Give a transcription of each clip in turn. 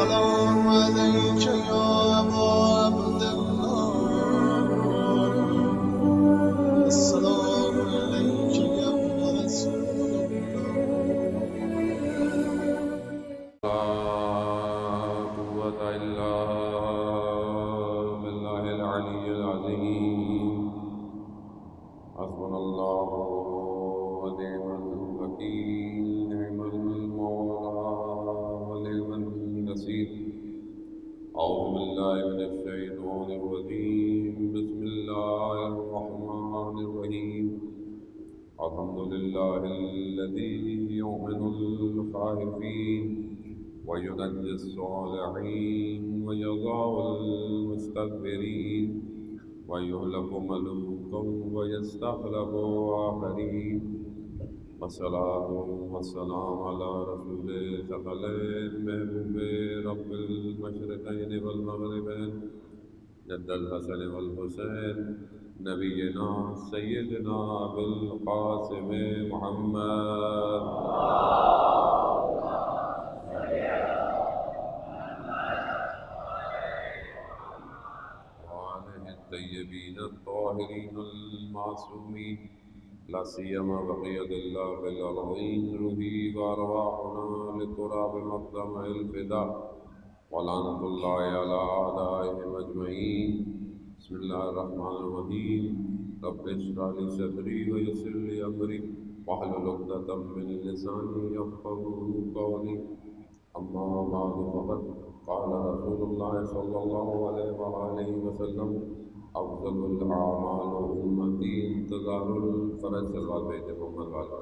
السلام عليك يا أبا عبد الله السلام عليك يا ابن رسول الله لا قوة إلا بالله العلي العظيم حسبنا الله ونعم الوكيل نعم المولى ونعم النصير أعوذ بالله من الشيطان الرجيم بسم الله الرحمن الرحيم الحمد لله الذي يؤمن الخائفين وينجي الصالحين ويضع المستكبرين ويهلك ملوكا ويستخلف آخرين والصلاة والسلام على رسول ثقلين محبوب رب المشرقين والمغربين جد الحسن والحسين نبينا سيدنا أبي القاسم محمد وآله الطيبين الطاهرين المعصومين لا سيما بقية الله في الأرضين روحي وأرواحنا لتراب مقدم الفداء ولعنة الله على أعدائهم أجمعين بسم الله الرحمن الرحيم رب اشرح لي صدري ويسر لي أمري واحلل عقدة من لساني يفقهوا قولي أما بعد فقد قال رسول الله صلى الله عليه وآله وسلم أفضل الأعمال أمتي انتظار الفرج صلوات بيت محمد وعلى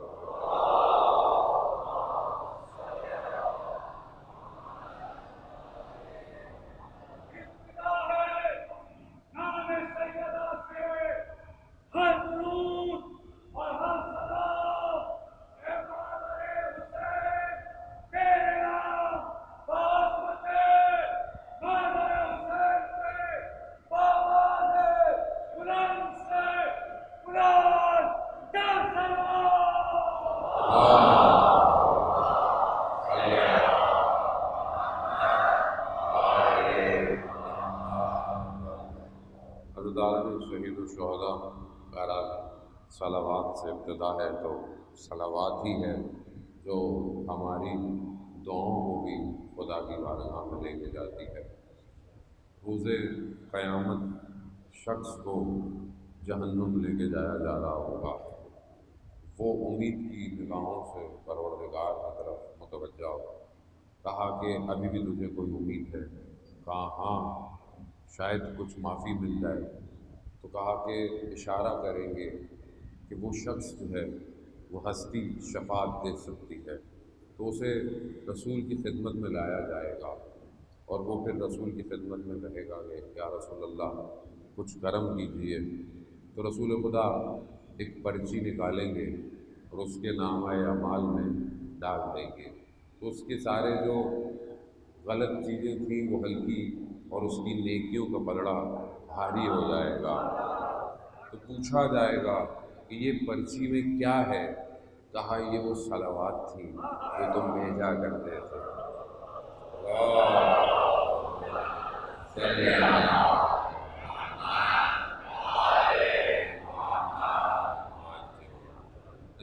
شہید الشہداء بہرحال صلوات سے ابتدا ہے تو صلوات ہی ہے جو ہماری دعاؤں کو بھی خدا کی بارگاہ میں لے کے جاتی ہے۔ روز قیامت شخص کو جہنم لے کے جایا جا رہا ہوگا، وہ امید کی نگاہوں سے پروردگار کی طرف متوجہ ہو، کہا کہ ابھی بھی تجھے کوئی امید ہے؟ کہا ہاں شاید کچھ معافی مل جائے، تو کہا کہ اشارہ کریں گے کہ وہ شخص جو ہے وہ ہستی شفاعت دے سکتی ہے، تو اسے رسول کی خدمت میں لایا جائے گا اور وہ پھر رسول کی خدمت میں کہے گا کہ یا رسول اللہ کچھ کرم کیجیے، تو رسول خدا ایک پرچی نکالیں گے اور اس کے نامہ اعمال میں ڈال دیں گے، تو اس کے سارے جو غلط چیزیں تھیں وہ ہلکی اور اس کی نیکیوں کا پلڑا بھاری ہو جائے گا۔ تو پوچھا جائے گا کہ یہ پرچی میں کیا ہے؟ کہا یہ وہ صلوات تھیں جو تم بھیجا کرتے تھے۔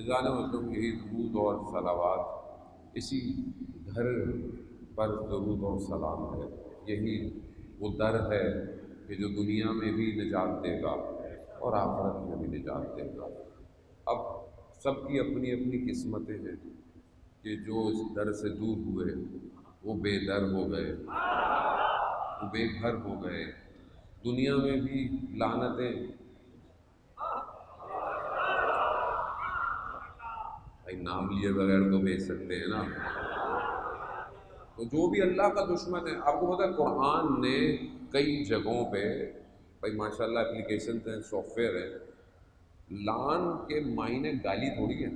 جانے مطلب یہی درود اور صلوات، اسی گھر پر درود اور سلام ہے، یہی وہ در ہے کہ جو دنیا میں بھی نجات دے گا اور آخرت میں بھی نجات دے گا۔ اب سب کی اپنی اپنی قسمتیں ہیں کہ جو اس در سے دور ہوئے وہ بے در ہو گئے، وہ بے گھر ہو گئے، دنیا میں بھی لعنتیں، بھائی نام لیے بغیر تو بھیج سکتے ہیں نا، تو جو بھی اللہ کا دشمن ہے، آپ کو پتہ ہے قرآن نے کئی جگہوں پہ، بھائی ماشاءاللہ اپلیکیشنز ہیں، سافٹ ویئر ہے، لعن کے معنی گالی تھوڑی ہے۔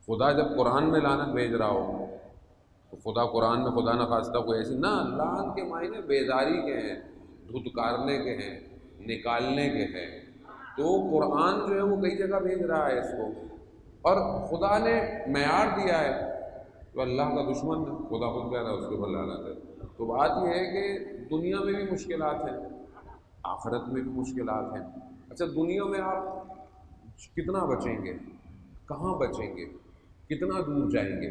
خدا جب قرآن میں لعنت بھیج رہا ہو تو خدا قرآن میں خدا نخواستہ کوئی ایسی نہ، لعن کے معنی بیداری کے ہیں، دھتکارنے کے ہیں، نکالنے کے ہیں، تو قرآن جو ہے وہ کئی جگہ بھیج رہا ہے اس کو، اور خدا نے معیار دیا ہے تو اللہ کا دشمن ہے، خدا خود کہہ رہا ہے اس کے اوپر لعنت ہے۔ تو بات یہ ہے کہ دنیا میں بھی مشکلات ہیں، آخرت میں بھی مشکلات ہیں۔ اچھا دنیا میں آپ کتنا بچیں گے، کہاں بچیں گے، کتنا دور جائیں گے؟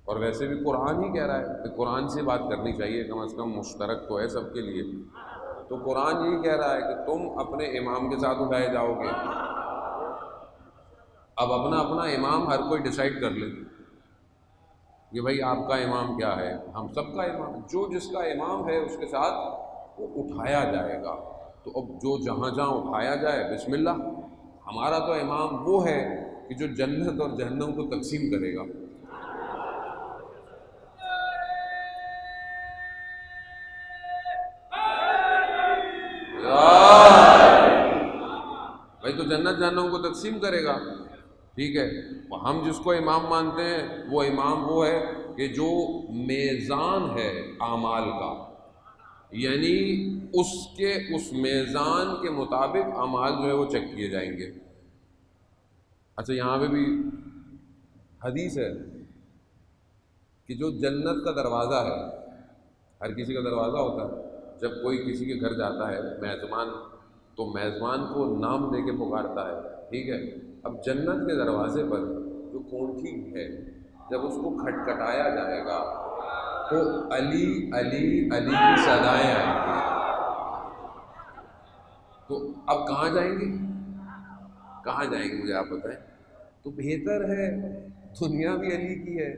اور ویسے بھی قرآن ہی کہہ رہا ہے کہ قرآن سے بات کرنی چاہیے، کم از کم مشترک تو ہے سب کے لیے۔ تو قرآن یہی کہہ رہا ہے کہ تم اپنے امام کے ساتھ اٹھائے جاؤ گے۔ اب اپنا اپنا امام ہر کوئی ڈیسائیڈ کر لے کہ بھائی آپ کا امام کیا ہے، ہم سب کا امام، جو جس کا امام ہے اس کے ساتھ وہ اٹھایا جائے گا۔ تو اب جو جہاں جہاں اٹھایا جائے بسم اللہ۔ ہمارا تو امام وہ ہے کہ جو جنت اور جہنم کو تقسیم کرے گا۔ بھائی تو جنت جہنم کو تقسیم کرے گا، ٹھیک ہے۔ ہم جس کو امام مانتے ہیں وہ امام وہ ہے کہ جو میزان ہے اعمال کا، یعنی اس میزان کے مطابق اعمال جو ہے وہ چیک کیے جائیں گے۔ اچھا یہاں پہ بھی حدیث ہے کہ جو جنت کا دروازہ ہے، ہر کسی کا دروازہ ہوتا ہے، جب کوئی کسی کے گھر جاتا ہے میزبان، تو میزبان کو نام دے کے پکارتا ہے، ٹھیک ہے۔ اب جنت کے دروازے پر جو کونٹھی ہے، جب اس کو کھٹکھٹایا جائے گا تو علی علی علی کی صدائیں آئیں گی۔ تو اب کہاں جائیں گے، کہاں جائیں گے مجھے آپ بتائیں؟ تو بہتر ہے دنیا بھی علی کی ہے،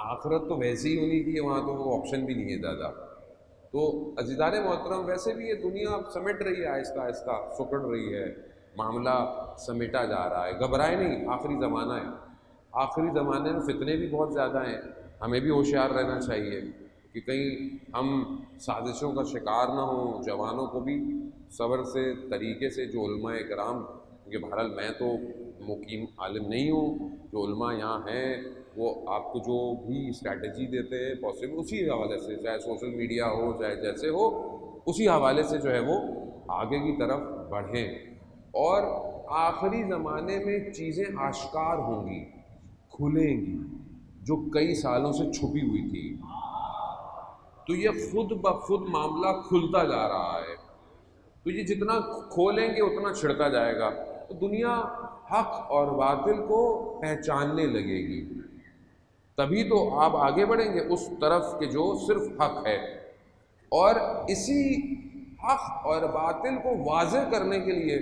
آخرت تو ویسے ہی انہی کی ہے، وہاں تو وہ آپشن بھی نہیں ہے زیادہ۔ تو عزیزان محترم ویسے بھی یہ دنیا سمیٹ رہی ہے، آہستہ آہستہ سکڑ رہی ہے، معاملہ سمیٹا جا رہا ہے۔ گھبرائے نہیں، آخری زمانہ ہے، آخری زمانے میں فتنے بھی بہت زیادہ ہیں، ہمیں بھی ہوشیار رہنا چاہیے کہ کہیں ہم سازشوں کا شکار نہ ہوں۔ جوانوں کو بھی صبر سے، طریقے سے، جو علماء کرام، کیونکہ بہرحال میں تو مقیم عالم نہیں ہوں، جو علماء یہاں ہیں وہ آپ کو جو بھی اسٹریٹجی دیتے ہیں پاسبل اسی حوالے سے، چاہے سوشل میڈیا ہو چاہے جیسے ہو، اسی حوالے سے جو ہے وہ آگے کی طرف بڑھیں۔ اور آخری زمانے میں چیزیں آشکار ہوں گی، کھلیں گی، جو کئی سالوں سے چھپی ہوئی تھی۔ تو یہ خود بخود معاملہ کھلتا جا رہا ہے، تو یہ جتنا کھولیں گے اتنا چھڑتا جائے گا، تو دنیا حق اور باطل کو پہچاننے لگے گی۔ تبھی تو آپ آگے بڑھیں گے اس طرف کہ جو صرف حق ہے۔ اور اسی حق اور باطل کو واضح کرنے کے لیے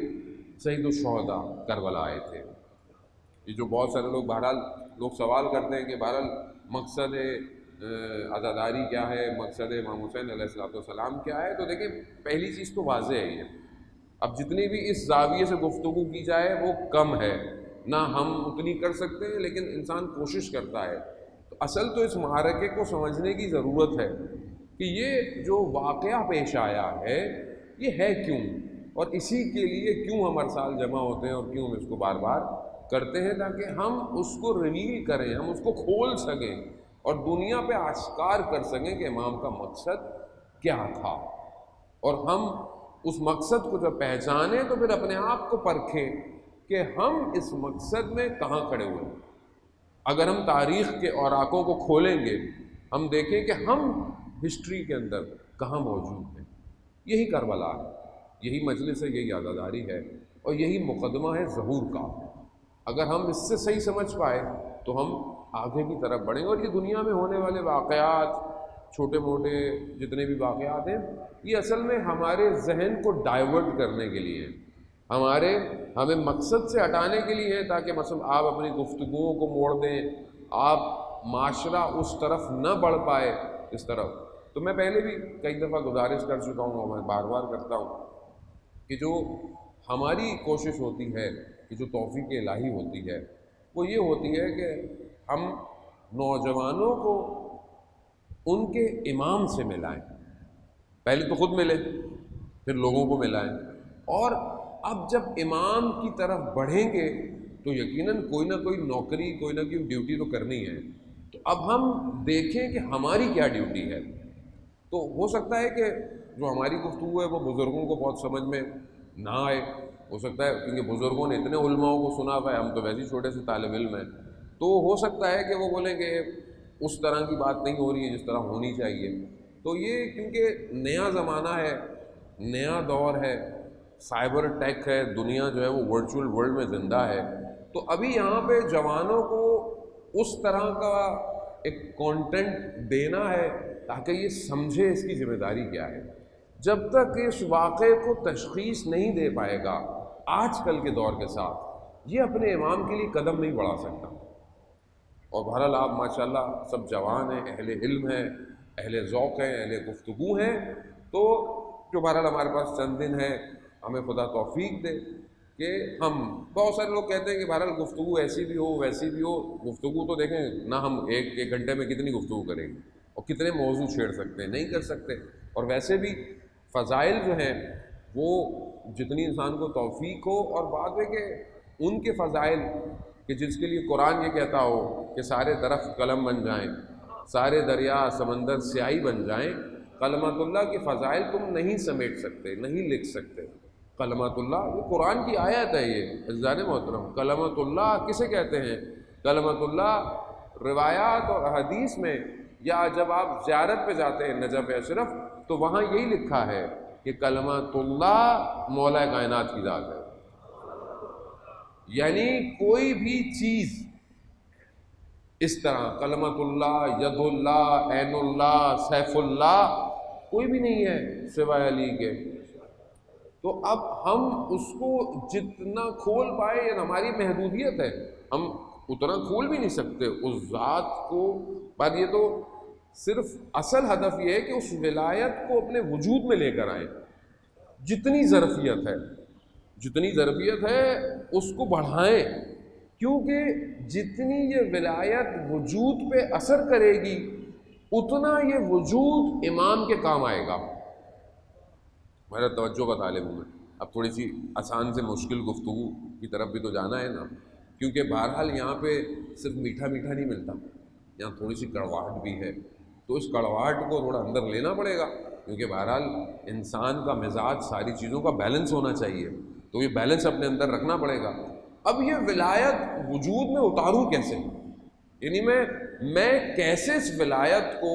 سید الشہداء کربلا آئے تھے۔ یہ جو بہت سارے لوگ بہرحال لوگ سوال کرتے ہیں کہ بہرحال مقصد عزاداری کیا ہے، مقصد امام حسین علیہ السلام کیا ہے؟ تو دیکھیں پہلی چیز تو واضح ہے یہ، اب جتنی بھی اس زاویے سے گفتگو کی جائے وہ کم ہے، نہ ہم اتنی کر سکتے ہیں، لیکن انسان کوشش کرتا ہے۔ تو اصل تو اس معرکے کو سمجھنے کی ضرورت ہے کہ یہ جو واقعہ پیش آیا ہے یہ ہے کیوں، اور اسی کے لیے کیوں ہم ہر سال جمع ہوتے ہیں اور کیوں ہم اس کو بار بار کرتے ہیں، تاکہ ہم اس کو ریویل کریں، ہم اس کو کھول سکیں اور دنیا پہ آشکار کر سکیں کہ امام کا مقصد کیا تھا۔ اور ہم اس مقصد کو جب پہچانیں تو پھر اپنے آپ کو پرکھیں کہ ہم اس مقصد میں کہاں کھڑے ہوئے ہیں۔ اگر ہم تاریخ کے اوراقوں کو کھولیں گے، ہم دیکھیں کہ ہم ہسٹری کے اندر کہاں موجود ہیں۔ یہی کربلا ہے، یہی مجلس ہے، یہی عزاداری ہے، اور یہی مقدمہ ہے ظہور کا۔ اگر ہم اس سے صحیح سمجھ پائے تو ہم آگے کی طرف بڑھیں گے۔ اور یہ دنیا میں ہونے والے واقعات، چھوٹے موٹے جتنے بھی واقعات ہیں، یہ اصل میں ہمارے ذہن کو ڈائیورٹ کرنے کے لیے ہیں، ہمیں مقصد سے ہٹانے کے لیے ہے، تاکہ مثلا آپ اپنی گفتگوؤں کو موڑ دیں، آپ معاشرہ اس طرف نہ بڑھ پائے اس طرف۔ تو میں پہلے بھی کئی دفعہ گزارش کر چکا ہوں اور میں بار بار کرتا ہوں کہ جو ہماری کوشش ہوتی ہے، کہ جو توفیق الہی ہوتی ہے، وہ یہ ہوتی ہے کہ ہم نوجوانوں کو ان کے امام سے ملائیں۔ پہلے تو خود ملیں، پھر لوگوں کو ملائیں، اور اب جب امام کی طرف بڑھیں گے تو یقیناً کوئی نہ کوئی نوکری، کوئی نہ کوئی ڈیوٹی تو کرنی ہے۔ تو اب ہم دیکھیں کہ ہماری کیا ڈیوٹی ہے۔ تو ہو سکتا ہے کہ جو ہماری گفتگو ہے وہ بزرگوں کو بہت سمجھ میں نہ آئے، ہو سکتا ہے کیونکہ بزرگوں نے اتنے علماؤں کو سنا ہوا ہے، ہم تو ویسے ہی چھوٹے سے طالب علم ہیں، تو ہو سکتا ہے کہ وہ بولیں کہ اس طرح کی بات نہیں ہو رہی ہے جس طرح ہونی چاہیے. تو یہ کیونکہ نیا زمانہ ہے، نیا دور ہے، سائبر ٹیک ہے، دنیا جو ہے وہ ورچوئل ورلڈ میں زندہ ہے، تو ابھی یہاں پہ جوانوں کو اس طرح کا ایک کانٹینٹ دینا ہے تاکہ یہ سمجھے اس کی ذمہ داری کیا ہے. جب تک اس واقعے کو تشخیص نہیں دے پائے گا آج کل کے دور کے ساتھ، یہ اپنے امام کے لیے قدم نہیں بڑھا سکتا. اور بہرحال آپ ماشاءاللہ سب جوان ہیں، اہل علم ہیں، اہل ذوق ہیں، اہل گفتگو ہیں، تو جو بہرحال ہمارے پاس چند دن ہے، ہمیں خدا توفیق دے کہ ہم، بہت سارے لوگ کہتے ہیں کہ بہرحال گفتگو ایسی بھی ہو ویسی بھی ہو. گفتگو تو دیکھیں نہ، ہم ایک گھنٹے میں کتنی گفتگو کریں گے اور کتنے موضوع چھیڑ سکتے ہیں، نہیں کر سکتے. اور ویسے بھی فضائل جو ہیں وہ جتنی انسان کو توفیق ہو، اور بات ہے کہ ان کے فضائل کہ جس کے لیے قرآن یہ کہتا ہو کہ سارے درخت قلم بن جائیں، سارے دریا سمندر سیاہی بن جائیں، کلمۃ اللہ کے فضائل تم نہیں سمیٹ سکتے، نہیں لکھ سکتے. کلمۃ اللہ یہ قرآن کی آیت ہے. یہ عزیزان محترم، کلمۃ اللہ کسے کہتے ہیں؟ کلمۃ اللہ روایات اور حدیث میں، یا جب آپ زیارت پہ جاتے ہیں نجف اشرف تو وہاں یہی لکھا ہے کہ کلمۃ اللہ مولا کائنات کی ذات ہے. یعنی کوئی بھی چیز اس طرح کلمۃ اللہ، ید اللہ، عین اللہ، سیف اللہ کوئی بھی نہیں ہے سوائے علی کے. تو اب ہم اس کو جتنا کھول پائے، یہ ہماری محدودیت ہے، ہم اتنا کھول بھی نہیں سکتے اس ذات کو. پر یہ تو صرف اصل ہدف یہ ہے کہ اس ولایت کو اپنے وجود میں لے کر آئیں. جتنی ظرفیت ہے اس کو بڑھائیں، کیونکہ جتنی یہ ولایت وجود پہ اثر کرے گی اتنا یہ وجود امام کے کام آئے گا. میرا توجہ کا طالب ہوں میں. اب تھوڑی سی آسان سے مشکل گفتگو کی طرف بھی تو جانا ہے نا، کیونکہ بہرحال یہاں پہ صرف میٹھا میٹھا نہیں ملتا، یہاں تھوڑی سی کڑواہٹ بھی ہے. تو اس کڑواہٹ کو تھوڑا اندر لینا پڑے گا، کیونکہ بہرحال انسان کا مزاج ساری چیزوں کا بیلنس ہونا چاہیے، تو یہ بیلنس اپنے اندر رکھنا پڑے گا. اب یہ ولایت وجود میں اتاروں کیسے؟ یعنی میں کیسے اس ولایت کو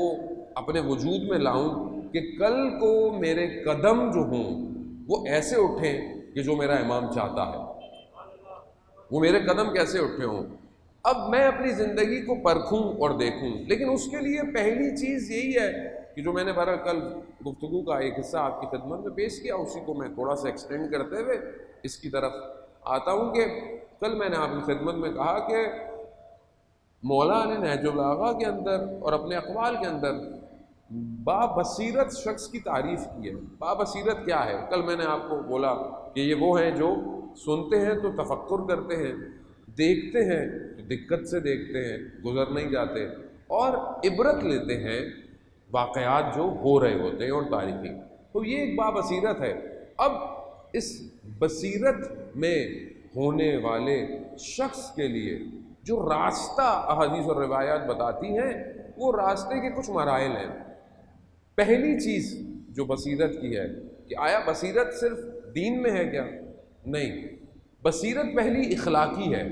اپنے وجود میں لاؤں کہ کل کو میرے قدم جو ہوں وہ ایسے اٹھیں کہ جو میرا امام چاہتا ہے، وہ میرے قدم کیسے اٹھے ہوں. اب میں اپنی زندگی کو پرکھوں اور دیکھوں، لیکن اس کے لیے پہلی چیز یہی ہے کہ جو میں نے بہرحال کل گفتگو کا ایک حصہ آپ کی خدمت میں پیش کیا، اسی کو میں تھوڑا سا ایکسٹینڈ کرتے ہوئے اس کی طرف آتا ہوں کہ کل میں نے آپ کی خدمت میں کہا کہ مولا نے نہج البلاغہ کے اندر اور اپنے اقوال کے اندر بابصیرت شخص کی تعریف کی ہے. بابصیرت کیا ہے؟ کل میں نے آپ کو بولا کہ یہ وہ ہیں جو سنتے ہیں تو تفکر کرتے ہیں، دیکھتے ہیں تو دقت سے دیکھتے ہیں، گزر نہیں جاتے، اور عبرت لیتے ہیں واقعات جو ہو رہے ہوتے ہیں اور تاریخی. تو یہ ایک بابصیرت ہے. اب اس بصیرت میں ہونے والے شخص کے لیے جو راستہ احادیث اور روایات بتاتی ہیں وہ راستے کے کچھ مراحل ہیں. پہلی چیز جو بصیرت کی ہے کہ آیا بصیرت صرف دین میں ہے کیا؟ نہیں، بصیرت پہلی اخلاقی ہے.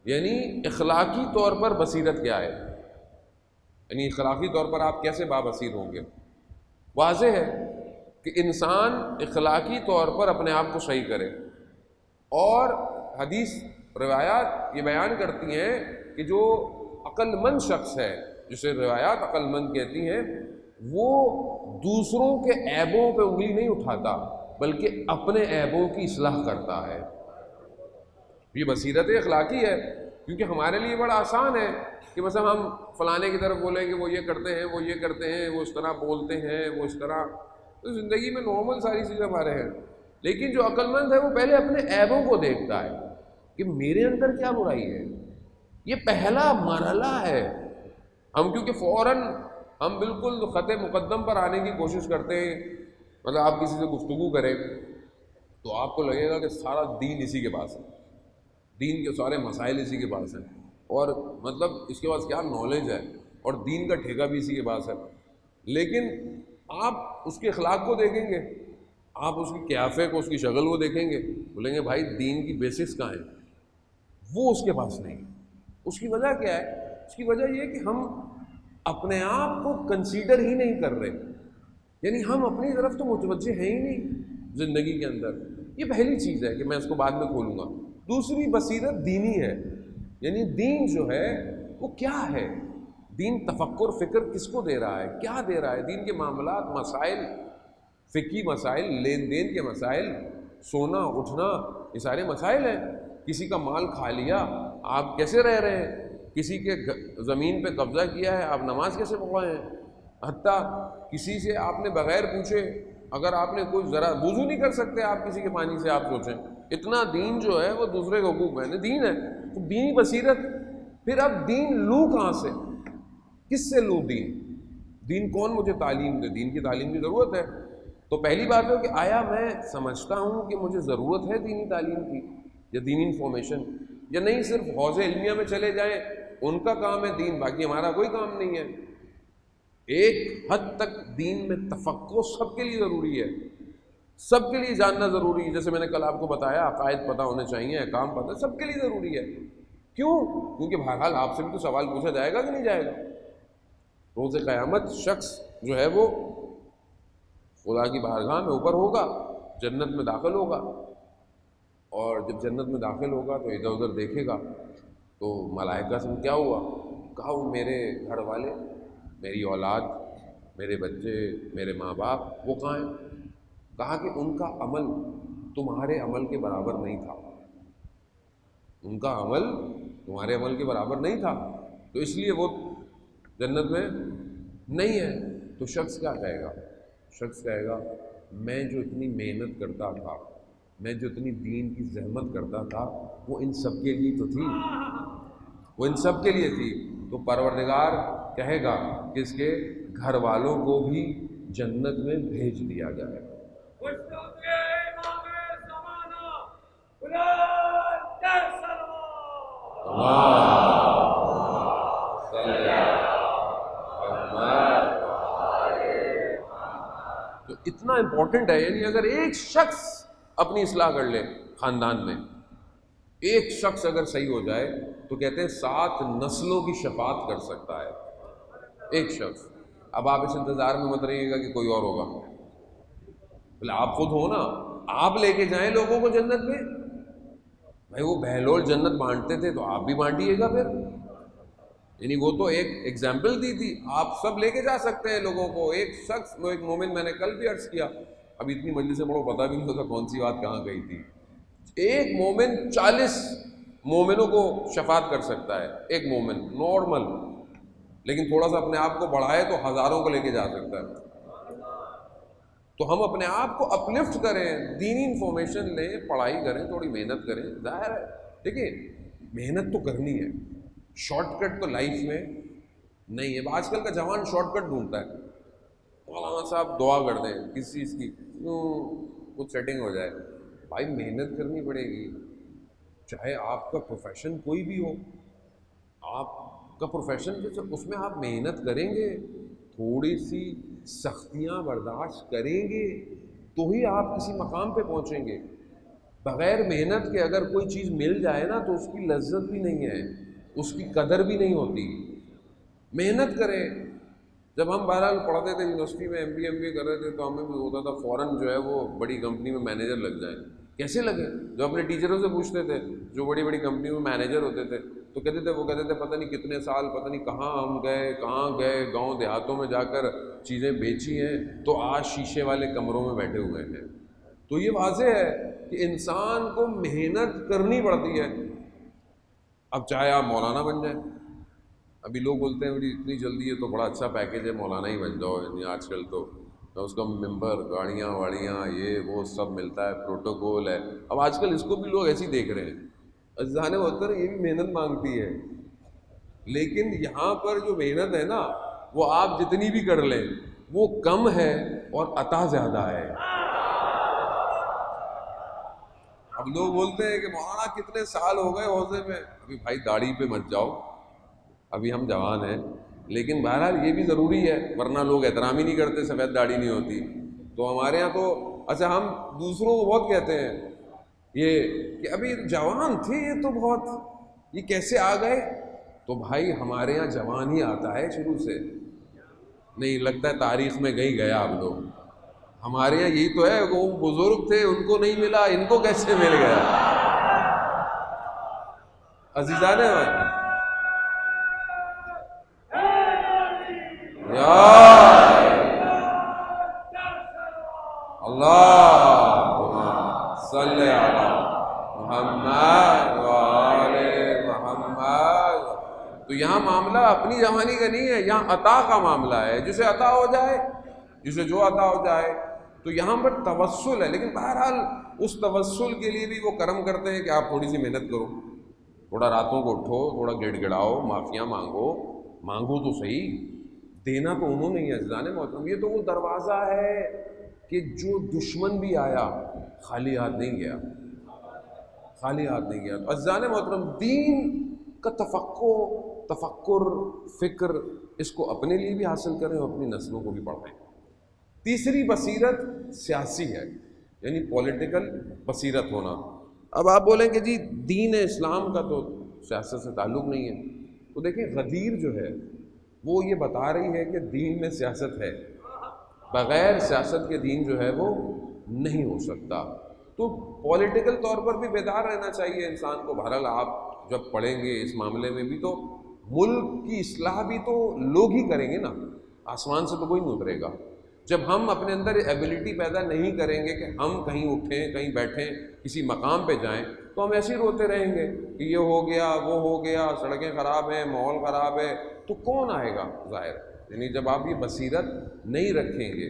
یعنی اخلاقی طور پر بصیرت کیا ہے؟ یعنی اخلاقی طور پر آپ کیسے بابصیر ہوں گے؟ واضح ہے کہ انسان اخلاقی طور پر اپنے آپ کو صحیح کرے، اور حدیث روایات یہ بیان کرتی ہیں کہ جو عقل مند شخص ہے، جسے روایات عقل مند کہتی ہیں، وہ دوسروں کے عیبوں پہ انگلی نہیں اٹھاتا بلکہ اپنے عیبوں کی اصلاح کرتا ہے. یہ بصیرت اخلاقی ہے. کیونکہ ہمارے لیے بڑا آسان ہے کہ مثلا ہم فلانے کی طرف بولیں کہ وہ یہ کرتے ہیں، وہ یہ کرتے ہیں، وہ اس طرح بولتے ہیں، وہ اس طرح، تو زندگی میں نارمل ساری چیزیں ہمارے ہیں. لیکن جو عقل مند ہے وہ پہلے اپنے عیبوں کو دیکھتا ہے کہ میرے اندر کیا برائی ہے. یہ پہلا مرحلہ ہے. ہم کیونکہ فوراً ہم بالکل خط مقدم پر آنے کی کوشش کرتے ہیں. مطلب آپ کسی سے گفتگو کریں تو آپ کو لگے گا کہ سارا دین اسی کے پاس ہے، دین کے سارے مسائل اسی کے پاس ہیں، اور مطلب اس کے پاس کیا نالج ہے، اور دین کا ٹھیکہ بھی اسی کے پاس ہے. لیکن آپ اس کے اخلاق کو دیکھیں گے، آپ اس کی قیافے کو، اس کی شکل کو دیکھیں گے، بولیں گے بھائی دین کی بیسکس کہاں ہیں؟ وہ اس کے پاس نہیں. اس کی وجہ کیا ہے؟ اس کی وجہ یہ کہ ہم اپنے آپ کو کنسیڈر ہی نہیں کر رہے، یعنی ہم اپنی طرف تو متوجہ ہیں ہی نہیں زندگی کے اندر. یہ پہلی چیز ہے کہ میں اس کو بعد میں کھولوں گا. دوسری بصیرت دینی ہے، یعنی دین جو ہے وہ کیا ہے، دین تفکر فکر کس کو دے رہا ہے، کیا دے رہا ہے. دین کے معاملات، مسائل، فقہی مسائل، لین دین کے مسائل، سونا اٹھنا، یہ سارے مسائل ہیں. کسی کا مال کھا لیا، آپ کیسے رہ رہے ہیں، کسی کے زمین پہ قبضہ کیا ہے، آپ نماز کیسے پڑھ رہے ہیں. حتیٰ کسی سے آپ نے بغیر پوچھے، اگر آپ نے کوئی ذرا وضو نہیں کر سکتے آپ کسی کے پانی سے، آپ سوچیں اتنا دین جو ہے وہ دوسرے کے حقوق میں دین ہے. تو دینی بصیرت. پھر اب دین لوں کہاں سے، کس سے لوں دین کون مجھے تعلیم دے، دین کی تعلیم کی ضرورت ہے. تو پہلی بات ہے کہ آیا میں سمجھتا ہوں کہ مجھے ضرورت ہے دینی تعلیم کی یا دینی انفارمیشن، یا نہیں صرف حوض علمیہ میں چلے جائیں، ان کا کام ہے دین، باقی ہمارا کوئی کام نہیں ہے. ایک حد تک دین میں تفقہ سب کے لیے ضروری ہے، سب کے لیے جاننا ضروری ہے. جیسے میں نے کل آپ کو بتایا عقائد پتہ ہونے چاہیے، احکام پتہ، سب کے لیے ضروری ہے. کیوں؟ کیونکہ بہرحال آپ سے بھی تو سوال پوچھا جائے گا کہ نہیں جائے گا. روز قیامت شخص جو ہے وہ خدا کی بارگاہ میں اوپر ہوگا، جنت میں داخل ہوگا، اور جب جنت میں داخل ہوگا تو ادھر ادھر دیکھے گا تو ملائکہ سے کیا ہوا، کہا وہ میرے گھر والے، میری اولاد، میرے بچے، میرے ماں باپ، وہ کہاں ہیں؟ کہا کہ ان کا عمل تمہارے عمل کے برابر نہیں تھا، ان کا عمل تمہارے عمل کے برابر نہیں تھا، تو اس لیے وہ جنت میں نہیں ہے. تو شخص کیا کہے گا؟ شخص کہے گا میں جو اتنی محنت کرتا تھا، میں جو اتنی دین کی زحمت کرتا تھا، وہ ان سب کے لیے تو تھی، وہ ان سب کے لیے تھی. تو پروردگار کہے گا کہ اس کے گھر والوں کو بھی جنت میں بھیج دیا جائے. تو اتنا امپورٹنٹ ہے، یعنی اگر ایک شخص اپنی اصلاح کر لے خاندان میں، ایک شخص اگر صحیح ہو جائے تو کہتے ہیں 7 نسلوں کی شفاعت کر سکتا ہے ایک شخص. اب آپ اس انتظار میں مت رہیے گا کہ کوئی اور ہوگا، بھلے آپ خود ہو نا، آپ لے کے جائیں لوگوں کو جنت میں. بھائی وہ بہلول جنت بانٹتے تھے تو آپ بھی بانٹیے گا پھر. یعنی وہ تو ایک ایگزامپل دی تھی، آپ سب لے کے جا سکتے ہیں لوگوں کو. ایک شخص، وہ ایک مومن، میں نے کل بھی عرض کیا، اب اتنی مجلس سے بڑوں پتہ بھی نہیں ہوتا کون سی بات کہاں گئی تھی. ایک مومن 40 مومنوں کو شفاعت کر سکتا ہے، ایک مومن نارمل، لیکن تھوڑا سا اپنے آپ کو بڑھائے تو ہزاروں کو لے کے جا سکتا ہے. تو ہم اپنے آپ کو اپلفٹ کریں، دینی انفارمیشن لیں، پڑھائی کریں، تھوڑی محنت کریں. ظاہر ہے دیکھیے محنت تو کرنی ہے، شارٹ کٹ تو لائف میں نہیں ہے. آج کل کا جوان شارٹ کٹ ڈھونڈتا ہے، مولانا صاحب دعا کر دیں کس چیز کی، کچھ سیٹنگ ہو جائے. بھائی محنت کرنی پڑے گی، چاہے آپ کا پروفیشن کوئی بھی ہو. آپ کا پروفیشن جو اس میں آپ محنت کریں گے، تھوڑی سی سختیاں برداشت کریں گے تو ہی آپ کسی مقام پہ پہنچیں گے. بغیر محنت کے اگر کوئی چیز مل جائے نا تو اس کی لذت بھی نہیں ہے، اس کی قدر بھی نہیں ہوتی. محنت کریں. جب ہم بہرحال پڑھتے تھے یونیورسٹی میں، ایم بی اے کر رہے تھے، تو ہمیں بھی ہوتا تھا فوراً جو ہے وہ بڑی کمپنی میں مینیجر لگ جائیں. کیسے لگے؟ جو اپنے ٹیچروں سے پوچھتے تھے جو بڑی بڑی کمپنی میں مینیجر ہوتے تھے، تو کہتے تھے پتہ نہیں کتنے سال، پتہ نہیں کہاں ہم گئے، کہاں گئے، گاؤں دیہاتوں میں جا کر چیزیں بیچی ہیں، تو آج شیشے والے کمروں میں بیٹھے ہوئے ہیں. تو یہ واضح ہے کہ انسان کو محنت کرنی پڑتی ہے. اب چاہے آپ مولانا بن جائیں، ابھی لوگ بولتے ہیں اتنی جلدی ہے تو بڑا اچھا پیکیج ہے، مولانا ہی بن جاؤ. یعنی آج کل تو اس کا ممبر، گاڑیاں واڑیاں، یہ وہ سب ملتا ہے، پروٹوکول ہے. اب آج کل اس کو بھی لوگ ایسے ہی دیکھ رہے ہیں. اذہان ہوتا ہے یہ بھی محنت مانگتی ہے، لیکن یہاں پر جو محنت ہے نا وہ آپ جتنی بھی کر لیں وہ کم ہے اور عطا زیادہ ہے. اب لوگ بولتے ہیں کہ مولانا کتنے سال ہو گئے حوضے میں. ابھی بھائی داڑھی پہ مت جاؤ، ابھی ہم جوان ہیں، لیکن بہرحال یہ بھی ضروری ہے، ورنہ لوگ احترام ہی نہیں کرتے، سفید داڑھی نہیں ہوتی. تو ہمارے ہاں تو اچھا ہم دوسروں کو بہت کہتے ہیں یہ کہ ابھی جوان تھے یہ تو بہت، یہ کیسے آ گئے. تو بھائی ہمارے یہاں جوان ہی آتا ہے شروع سے، نہیں لگتا ہے تاریخ میں کہیں گیا اب لوگ. ہمارے یہاں یہی تو ہے، وہ بزرگ تھے ان کو نہیں ملا، ان کو کیسے مل گیا؟ عزیزان اللہ صلی علی محمد وآل محمد. تو یہاں معاملہ اپنی جوانی کا نہیں ہے، یہاں عطا کا معاملہ ہے، جسے عطا ہو جائے، جسے جو عطا ہو جائے. تو یہاں پر توسل ہے، لیکن بہرحال اس توسل کے لیے بھی وہ کرم کرتے ہیں کہ آپ تھوڑی سی محنت کرو، تھوڑا راتوں کو اٹھو، تھوڑا گڑ گڑاؤ، معافیاں مانگو تو صحیح. دینا تو انہوں نے ہی ہے عزیزان محترم. یہ تو وہ دروازہ ہے کہ جو دشمن بھی آیا خالی ہاتھ نہیں گیا، خالی ہاتھ نہیں گیا. تو عزیزان محترم دین کا تفکر فکر اس کو اپنے لیے بھی حاصل کریں اور اپنی نسلوں کو بھی پڑھائیں. تیسری بصیرت سیاسی ہے، یعنی پولیٹیکل بصیرت ہونا. اب آپ بولیں کہ جی دین اسلام کا تو سیاست سے تعلق نہیں ہے، تو دیکھیں غدیر جو ہے وہ یہ بتا رہی ہے کہ دین میں سیاست ہے، بغیر سیاست کے دین جو ہے وہ نہیں ہو سکتا. تو پولیٹیکل طور پر بھی بیدار رہنا چاہیے انسان کو. بہرحال آپ جب پڑھیں گے اس معاملے میں بھی تو ملک کی اصلاح بھی تو لوگ ہی کریں گے نا، آسمان سے تو کوئی نہیں اترے گا. جب ہم اپنے اندر ایبلٹی پیدا نہیں کریں گے کہ ہم کہیں اٹھیں، کہیں بیٹھیں، کسی مقام پہ جائیں، تو ہم ایسے ہی روتے رہیں گے کہ یہ ہو گیا، وہ ہو گیا، سڑکیں خراب ہیں، ماحول خراب ہے. تو کون آئے گا ظاہر؟ یعنی جب آپ یہ بصیرت نہیں رکھیں گے.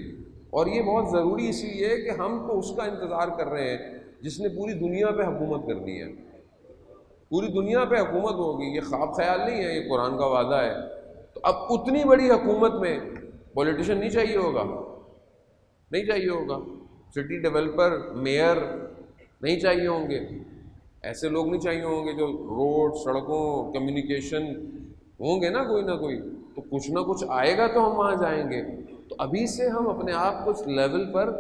اور یہ بہت ضروری اس لیے ہے کہ ہم تو اس کا انتظار کر رہے ہیں جس نے پوری دنیا پہ حکومت کرنی ہے، پوری دنیا پہ حکومت ہوگی. یہ خواب خیال نہیں ہے، یہ قرآن کا وعدہ ہے. تو اب اتنی بڑی حکومت میں پولیٹیشین نہیں چاہیے ہوگا، نہیں چاہیے ہوگا. سٹی ڈیولپر، میئر نہیں چاہیے ہوں گے، ایسے لوگ نہیں چاہیے ہوں گے جو روڈ، سڑکوں، کمیونیکیشن ہوں گے نا کوئی نہ کوئی. تو کچھ نہ کچھ آئے گا تو ہم وہاں جائیں گے. تو ابھی سے ہم اپنے آپ کو اس لیول پر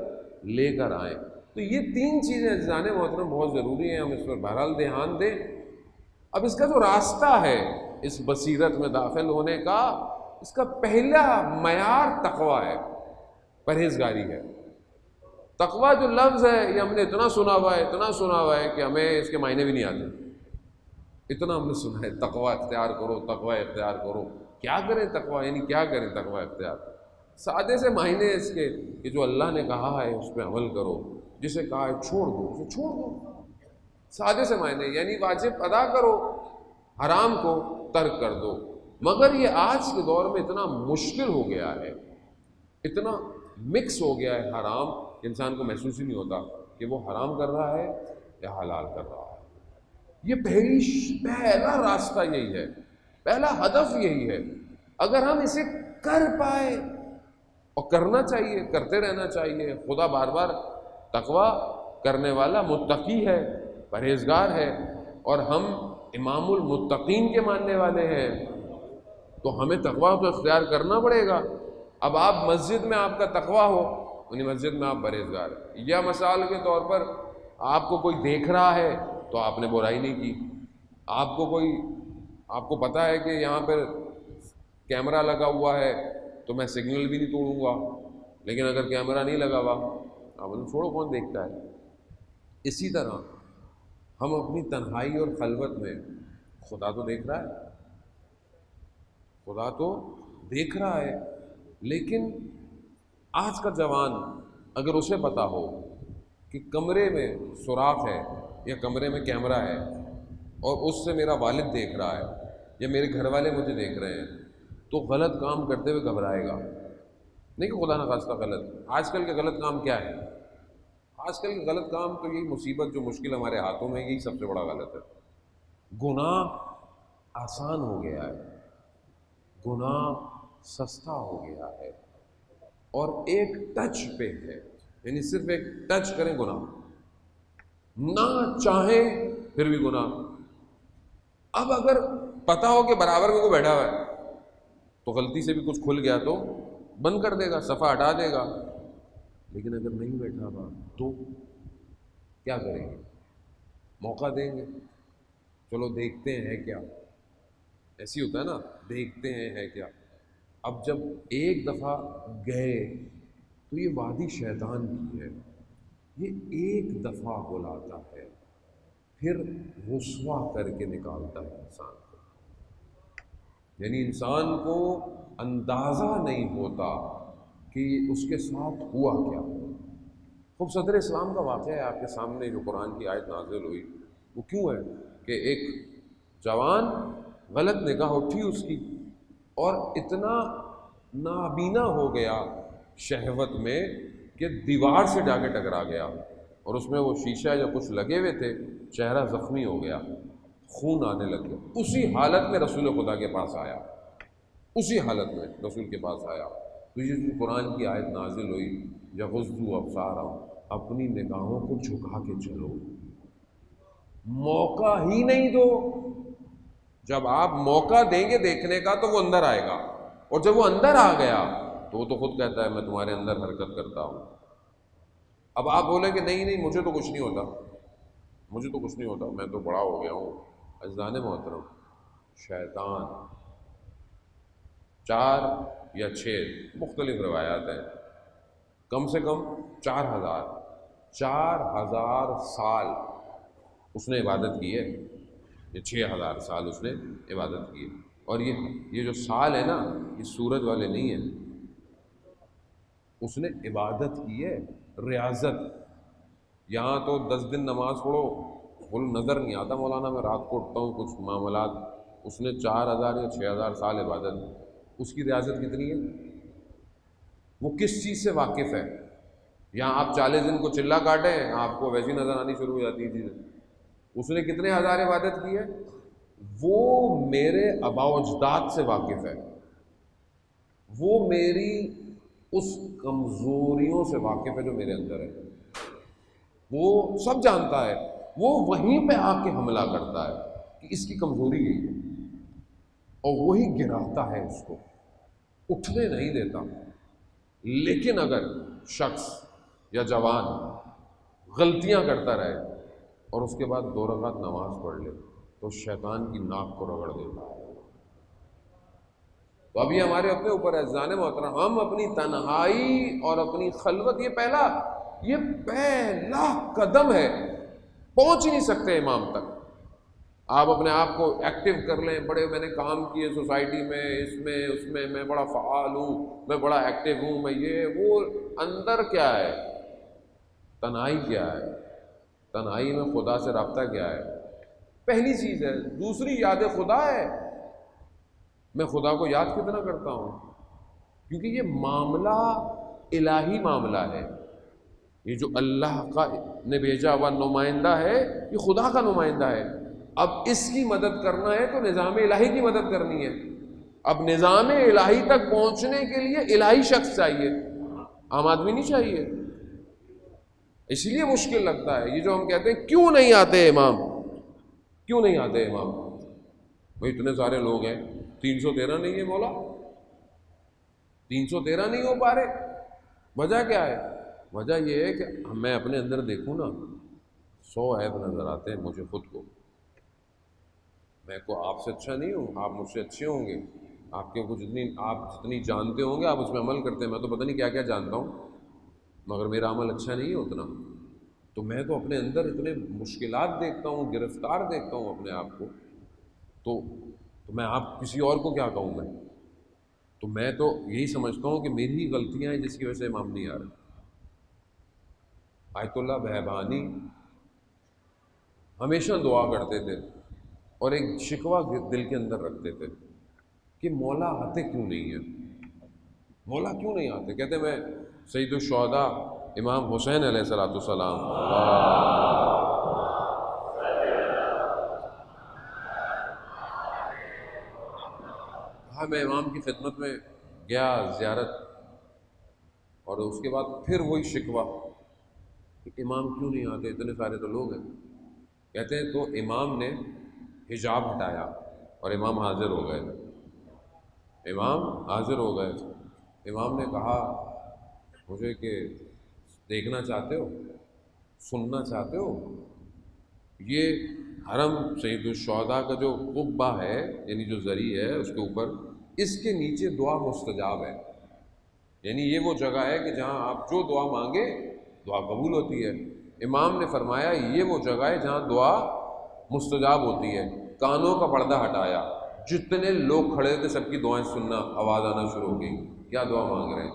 لے کر آئیں. تو یہ تین چیزیں عزیزان محترم بہت ضروری ہیں، ہم اس پر بہرحال دھیان دیں. اب اس کا جو راستہ ہے اس بصیرت میں داخل ہونے کا، اس کا پہلا معیار تقویٰ ہے، پرہیزگاری ہے. تقویٰ جو لفظ ہے یہ ہم نے اتنا سنا ہوا ہے کہ ہمیں اس کے معنی بھی نہیں آتے. اتنا ہم نے سنا ہے تقویٰ اختیار کرو، تقویٰ اختیار کرو. کیا کریں تقویٰ، یعنی کیا کریں تقویٰ اختیار؟ سادے سے معنی اس کے کہ جو اللہ نے کہا ہے اس پہ عمل کرو، جسے کہا ہے چھوڑ دو اسے چھوڑ دو. سادے سے معنی یعنی واجب ادا کرو، حرام کو ترک کر دو. مگر یہ آج کے دور میں اتنا مشکل ہو گیا ہے، اتنا مکس ہو گیا ہے حرام کہ انسان کو محسوس ہی نہیں ہوتا کہ وہ حرام کر رہا ہے یا حلال کر رہا ہے. یہ پہلا راستہ یہی ہے، پہلا ہدف یہی ہے. اگر ہم اسے کر پائے، اور کرنا چاہیے، کرتے رہنا چاہیے. خدا بار بار تقویٰ کرنے والا متقی ہے، پرہیزگار ہے، اور ہم امام المتقین کے ماننے والے ہیں، تو ہمیں تقویٰ تو اختیار کرنا پڑے گا. اب آپ مسجد میں آپ کا تقویٰ ہو، یعنی مسجد میں آپ پرہیزگار ہیں. یا مثال کے طور پر آپ کو کوئی دیکھ رہا ہے تو آپ نے برائی نہیں کی. آپ کو پتہ ہے کہ یہاں پر کیمرہ لگا ہوا ہے تو میں سگنل بھی نہیں توڑوں گا، لیکن اگر کیمرہ نہیں لگا ہوا آپ نے چھوڑو، کون دیکھتا ہے. اسی طرح ہم اپنی تنہائی اور خلوت میں خدا تو دیکھ رہا ہے، خدا تو دیکھ رہا ہے. لیکن آج کا جوان اگر اسے پتہ ہو کہ کمرے میں سوراخ ہے یا کمرے میں کیمرہ ہے اور اس سے میرا والد دیکھ رہا ہے یا میرے گھر والے مجھے دیکھ رہے ہیں، تو غلط کام کرتے ہوئے گھبرائے گا. نہیں کہ خدا نخواستہ غلط. آج کل کے غلط کام کیا ہے؟ آج کل کے غلط کام تو یہی مصیبت جو مشکل ہمارے ہاتھوں میں، یہی سب سے بڑا غلط ہے. گناہ آسان ہو گیا ہے، گناہ سستا ہو گیا ہے، اور ایک ٹچ پہ ہے، یعنی صرف ایک ٹچ کریں گناہ، نہ چاہیں پھر بھی گناہ. اب اگر پتہ ہو کہ برابر میں کوئی بیٹھا ہوا ہے تو غلطی سے بھی کچھ کھل گیا تو بند کر دے گا، صفحہ ہٹا دے گا. لیکن اگر نہیں بیٹھا ہوا تو کیا کریں گے؟ موقع دیں گے، چلو دیکھتے ہیں کیا. ایسی ہوتا ہے نا، دیکھتے ہیں ہے کیا. اب جب ایک دفعہ گئے تو یہ وادی شیطان کی ہے، یہ ایک دفعہ بلاتا ہے پھر رسوا کر کے نکالتا ہے انسان کو. یعنی انسان کو اندازہ نہیں ہوتا کہ اس کے ساتھ ہوا کیا. خوب صدر اسلام کا واقعہ ہے آپ کے سامنے، جو قرآن کی آیت نازل ہوئی وہ کیوں ہے کہ ایک جوان غلط نگاہ اٹھی اس کی اور اتنا نابینا ہو گیا شہوت میں کہ دیوار سے جا کے ٹکرا گیا، اور اس میں وہ شیشہ یا کچھ لگے ہوئے تھے، چہرہ زخمی ہو گیا، خون آنے لگ گیا. اسی حالت میں رسول خدا کے پاس آیا، اسی حالت میں رسول کے پاس آیا. تو یہ جو قرآن کی آیت نازل ہوئی، یغضوا ابصارہم، اپنی نگاہوں کو جھکا کے چلو، موقع ہی نہیں دو. جب آپ موقع دیں گے دیکھنے کا تو وہ اندر آئے گا، اور جب وہ اندر آ گیا تو وہ تو خود کہتا ہے میں تمہارے اندر حرکت کرتا ہوں. اب آپ بولیں کہ نہیں نہیں مجھے تو کچھ نہیں ہوتا، مجھے تو کچھ نہیں ہوتا، میں تو بڑا ہو گیا ہوں. عزیزان محترم، شیطان 4 یا 6 مختلف روایات ہیں، کم سے کم 4000 سال اس نے عبادت کی ہے، یہ 6000 سال اس نے عبادت کی ہے. اور یہ جو سال ہے نا، یہ سورج والے نہیں ہیں، اس نے عبادت کی ہے، ریاضت. یہاں تو 10 دن نماز پڑھو بول نظر نہیں آتا مولانا، میں رات کو اٹھتا ہوں کچھ معاملات. اس نے 4000 یا 6000 سال عبادت. اس کی ریاضت کتنی ہے؟ وہ کس چیز سے واقف ہے؟ یہاں آپ 40 دن کو چلا کاٹیں آپ کو ویسی نظر آنی شروع ہو جاتی ہے چیزیں. اس نے کتنے ہزار عبادت کی ہے؟ وہ میرے آباء و اجداد سے واقف ہے، وہ میری اس کمزوریوں سے واقف ہے جو میرے اندر ہے، وہ سب جانتا ہے. وہ وہیں پہ آ کے حملہ کرتا ہے کہ اس کی کمزوری یہی ہے، اور وہی گراتا ہے، اس کو اٹھنے نہیں دیتا. لیکن اگر شخص یا جوان غلطیاں کرتا رہے اور اس کے بعد 2 رکعت نماز پڑھ لے تو شیطان کی ناک کو رگڑ دیتا ہے. تو ابھی ہمارے اپنے اوپر ہے عزیزان محترم، ہم اپنی تنہائی اور اپنی خلوت، یہ پہلا قدم ہے، پہنچ نہیں سکتے امام تک. آپ اپنے آپ کو ایکٹیو کر لیں، بڑے میں نے کام کیے سوسائٹی میں، اس میں اس میں بڑا فعال ہوں، میں بڑا ایکٹیو ہوں، میں یہ وہ. اندر کیا ہے؟ تنہائی کیا ہے؟ تنہائی میں خدا سے رابطہ کیا ہے؟ پہلی چیز ہے. دوسری یاد خدا ہے. میں خدا کو یاد کتنا کرتا ہوں، کیونکہ یہ معاملہ الہی معاملہ ہے. یہ جو اللہ کا نے بھیجا ہوا نمائندہ ہے، یہ خدا کا نمائندہ ہے. اب اس کی مدد کرنا ہے تو نظام الہی کی مدد کرنی ہے. اب نظام الہی تک پہنچنے کے لیے الہی شخص چاہیے، عام آدمی نہیں چاہیے. اس لیے مشکل لگتا ہے یہ جو ہم کہتے ہیں کیوں نہیں آتے امام، کیوں نہیں آتے امام. بھائی اتنے سارے لوگ ہیں، 313 نہیں ہے مولا، 313 نہیں ہو پا رہے. وجہ کیا ہے؟ وجہ یہ ہے کہ میں اپنے اندر دیکھوں نا، 100 عیب نظر آتے ہیں مجھے خود کو. میں کو آپ سے اچھا نہیں ہوں، آپ مجھ سے اچھے ہوں گے، آپ کے کچھ آپ جتنی جانتے ہوں گے آپ اس میں عمل کرتے ہیں. میں تو پتہ نہیں کیا کیا جانتا ہوں، مگر میرا عمل اچھا نہیں ہے اتنا. تو میں تو اپنے اندر اتنے مشکلات دیکھتا ہوں، گرفتار دیکھتا ہوں اپنے آپ کو. تو میں آپ کسی اور کو کیا کہوں میں؟ تو میں تو یہی سمجھتا ہوں کہ میری ہی غلطیاں ہیں جس کی وجہ سے امام نہیں آ رہے. آیت اللہ بہبانی ہمیشہ دعا کرتے تھے اور ایک شکوہ دل کے اندر رکھتے تھے کہ مولا آتے کیوں نہیں ہیں، مولا کیوں نہیں آتے. کہتے میں سید الشہداء امام حسین علیہ السلام ہاں میں امام کی خدمت میں گیا زیارت، اور اس کے بعد پھر وہی شکوہ کہ امام کیوں نہیں آتے، اتنے سارے تو لوگ ہیں. کہتے ہیں تو امام نے حجاب ہٹایا اور امام حاضر ہو گئے. امام حاضر ہو گئے. امام نے کہا مجھے کہ دیکھنا چاہتے ہو، سننا چاہتے ہو، یہ حرم سید الشہداء کا جو قبہ ہے یعنی جو زری ہے اس کے اوپر، اس کے نیچے دعا مستجاب ہے، یعنی یہ وہ جگہ ہے کہ جہاں آپ جو دعا مانگے دعا قبول ہوتی ہے۔ امام نے فرمایا یہ وہ جگہ ہے جہاں دعا مستجاب ہوتی ہے۔ کانوں کا پردہ ہٹایا، جتنے لوگ کھڑے تھے سب کی دعائیں سننا، آواز آنا شروع ہو گئی، کیا دعا مانگ رہے ہیں؟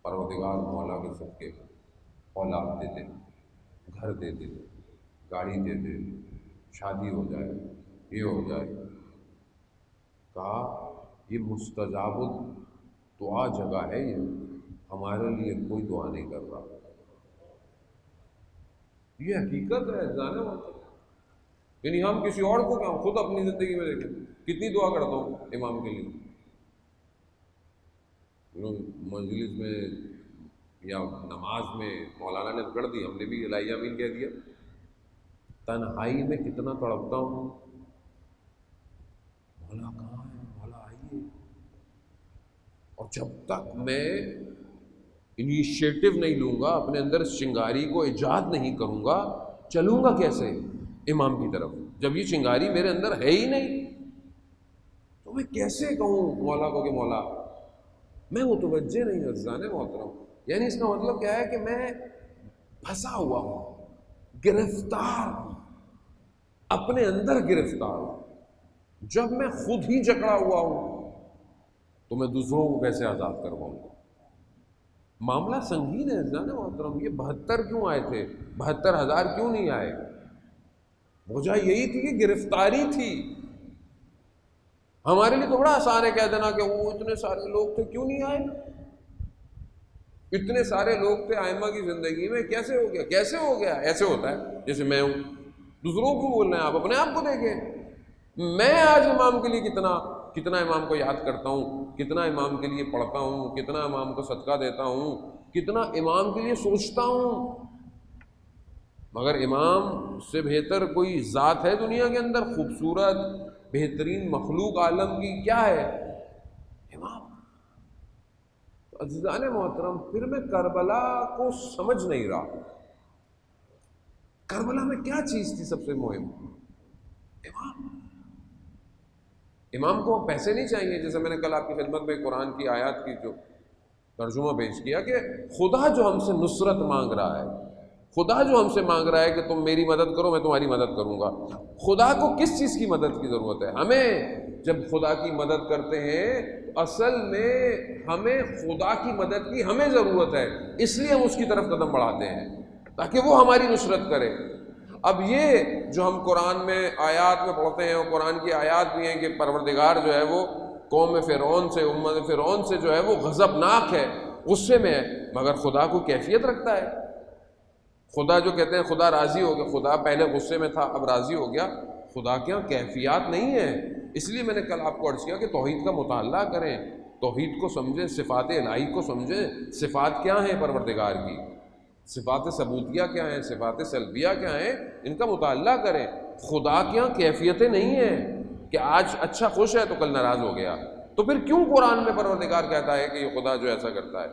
پروردگار مولا کے سب کے اولاد دے دے، گھر دے دے، گاڑی دے دے، شادی ہو جائے، یہ ہو جائے۔ کہا یہ مستجاب دعا جگہ ہے، یہ ہمارے لیے کوئی دعا نہیں کر رہا۔ یہ حقیقت ہے جانے والا، یعنی ہم کسی اور کو کیا، ہم خود اپنی زندگی میں دیکھیں کتنی دعا کرتا ہوں امام کے لیے، مجلس میں یا نماز میں مولانا نے پڑھ دی، ہم نے بھی الہی آمین کہہ دیا۔ تنہائی میں کتنا تڑپتا ہوں، مولا کہاں ہے، مولا آئیے۔ اور جب تک میں انیشیٹو نہیں لوں گا، اپنے اندر اس چنگاری کو ایجاد نہیں کروں گا، چلوں گا کیسے امام کی طرف؟ جب یہ چنگاری میرے اندر ہے ہی نہیں تو میں کیسے کہوں مولا کو کہ مولا؟ میں متوجہ نہیں عزیزان محترم، یعنی اس کا مطلب کیا ہے کہ میں پھنسا ہوا ہوں، گرفتار ہوں، اپنے اندر گرفتار ہوں۔ جب میں خود ہی جکڑا ہوا ہوں تو میں دوسروں کو کیسے آزاد کرواؤں؟ معاملہ سنگین ہے عزیزان محترم۔ یہ 72 کیوں آئے تھے؟ 72,000 کیوں نہیں آئے؟ وجہ یہی تھی کہ گرفتاری تھی۔ ہمارے لیے تو بڑا آسان ہے کہہ دینا کہ وہ اتنے سارے لوگ تھے کیوں نہیں آئے، اتنے سارے لوگ تھے ائمہ کی زندگی میں، کیسے ہو گیا؟ کیسے ہو گیا؟ ایسے ہوتا ہے جیسے میں ہوں، دوسروں کو بول رہے ہیں، آپ اپنے آپ کو دیکھیں۔ میں آج امام کے لیے کتنا امام کو یاد کرتا ہوں، کتنا امام کے لیے پڑھتا ہوں، کتنا امام کو صدقہ دیتا ہوں، کتنا امام کے لیے سوچتا ہوں، مگر امام سے بہتر کوئی ذات ہے دنیا کے اندر؟ خوبصورت بہترین مخلوق عالم کی کیا ہے؟ امام۔ عزیزان محترم، پھر میں کربلا کو سمجھ نہیں رہا، کربلا میں کیا چیز تھی سب سے مہم؟ امام۔ امام کو پیسے نہیں چاہیے، جیسے میں نے کل آپ کی خدمت میں قرآن کی آیات کی جو ترجمہ پیش کیا کہ خدا جو ہم سے نصرت مانگ رہا ہے، خدا جو ہم سے مانگ رہا ہے کہ تم میری مدد کرو میں تمہاری مدد کروں گا، خدا کو کس چیز کی مدد کی ضرورت ہے؟ ہمیں جب خدا کی مدد کرتے ہیں تو اصل میں ہمیں خدا کی مدد کی ہمیں ضرورت ہے، اس لیے ہم اس کی طرف قدم بڑھاتے ہیں تاکہ وہ ہماری نصرت کرے۔ اب یہ جو ہم قرآن میں آیات میں پڑھتے ہیں، اور قرآن کی آیات بھی ہیں کہ پروردگار جو ہے وہ قوم فرعون سے، امت فرعون سے جو ہے وہ غضبناک ہے، غصے میں ہے، مگر خدا کو کیفیت رکھتا ہے۔ خدا جو کہتے ہیں خدا راضی ہو گیا، خدا پہلے غصے میں تھا اب راضی ہو گیا، خدا کے یہاں کیفیات نہیں ہے۔ اس لیے میں نے کل آپ کو عرض کیا کہ توحید کا مطالعہ کریں، توحید کو سمجھیں، صفات الہی کو سمجھیں، صفات کیا ہیں پروردگار کی، صفات ثبوتیہ کیا ہیں، صفات سلبیہ کیا ہیں، ان کا مطالعہ کریں۔ خدا کے یہاں کیفیتیں نہیں ہیں کہ آج اچھا خوش ہے تو کل ناراض ہو گیا، تو پھر کیوں قرآن میں پروردگار کہتا ہے کہ یہ خدا جو ایسا کرتا ہے؟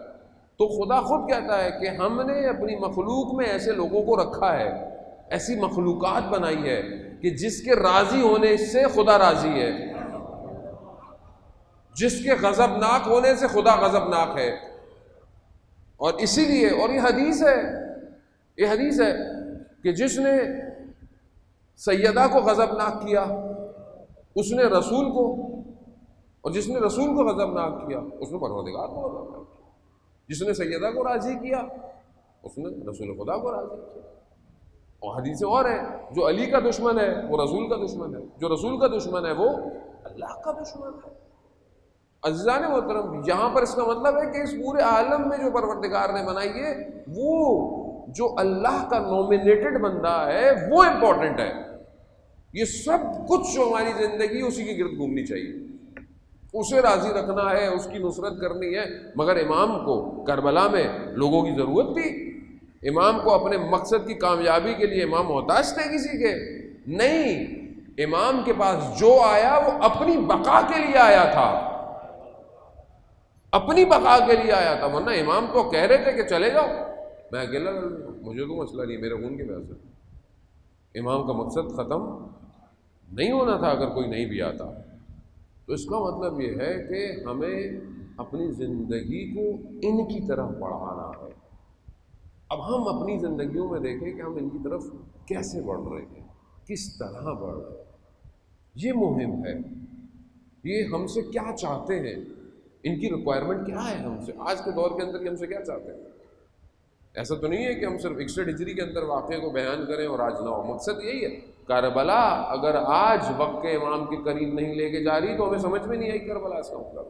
تو خدا خود کہتا ہے کہ ہم نے اپنی مخلوق میں ایسے لوگوں کو رکھا ہے، ایسی مخلوقات بنائی ہے کہ جس کے راضی ہونے سے خدا راضی ہے، جس کے غضبناک ہونے سے خدا غضبناک ہے۔ اور اسی لیے، اور یہ حدیث ہے کہ جس نے سیدہ کو غضبناک کیا اس نے رسول کو، اور جس نے رسول کو غضبناک کیا اس نے پروردگار کو غضبناک کیا، جس نے سیدہ کو راضی کیا اس نے رسول خدا کو راضی کیا۔ اور حدیث اور ہے، جو علی کا دشمن ہے وہ رسول کا دشمن ہے، جو رسول کا دشمن ہے وہ اللہ کا دشمن ہے۔ عزیزان محترم، یہاں پر اس کا مطلب ہے کہ اس پورے عالم میں جو پروردگار نے بنائی ہے، وہ جو اللہ کا نومینیٹڈ بندہ ہے وہ امپورٹنٹ ہے۔ یہ سب کچھ جو ہماری زندگی اسی کے گرد گھومنی چاہیے، اسے راضی رکھنا ہے، اس کی نصرت کرنی ہے۔ مگر امام کو کربلا میں لوگوں کی ضرورت تھی، امام کو اپنے مقصد کی کامیابی کے لیے امام محتاج تھے کسی کے نہیں، امام کے پاس جو آیا وہ اپنی بقا کے لیے آیا تھا، اپنی بقا کے لیے آیا تھا، ورنہ امام تو کہہ رہے تھے کہ چلے جاؤ میں اکیلا لڑوں گا، مجھے تو مسئلہ نہیں، میرے خون کی وجہ سے امام کا مقصد ختم نہیں ہونا تھا اگر کوئی نہیں بھی آتا. تو اس کا مطلب یہ ہے کہ ہمیں اپنی زندگی کو ان کی طرف بڑھانا ہے. اب ہم اپنی زندگیوں میں دیکھیں کہ ہم ان کی طرف کیسے بڑھ رہے ہیں، کس طرح بڑھ رہے ہیں. یہ مہم ہے. یہ ہم سے کیا چاہتے ہیں، ان کی ریکوائرمنٹ کیا ہے ہم سے آج کے دور کے اندر، کہ ہم سے کیا چاہتے ہیں. ایسا تو نہیں ہے کہ ہم صرف 61 ہجری کے اندر واقعے کو بیان کریں اور آج نہ ہو. مقصد یہی ہے. کربلا اگر آج وقت امام کے قریب نہیں لے کے جا رہی تو ہمیں سمجھ میں نہیں آئی کربلا اس کا مطلب.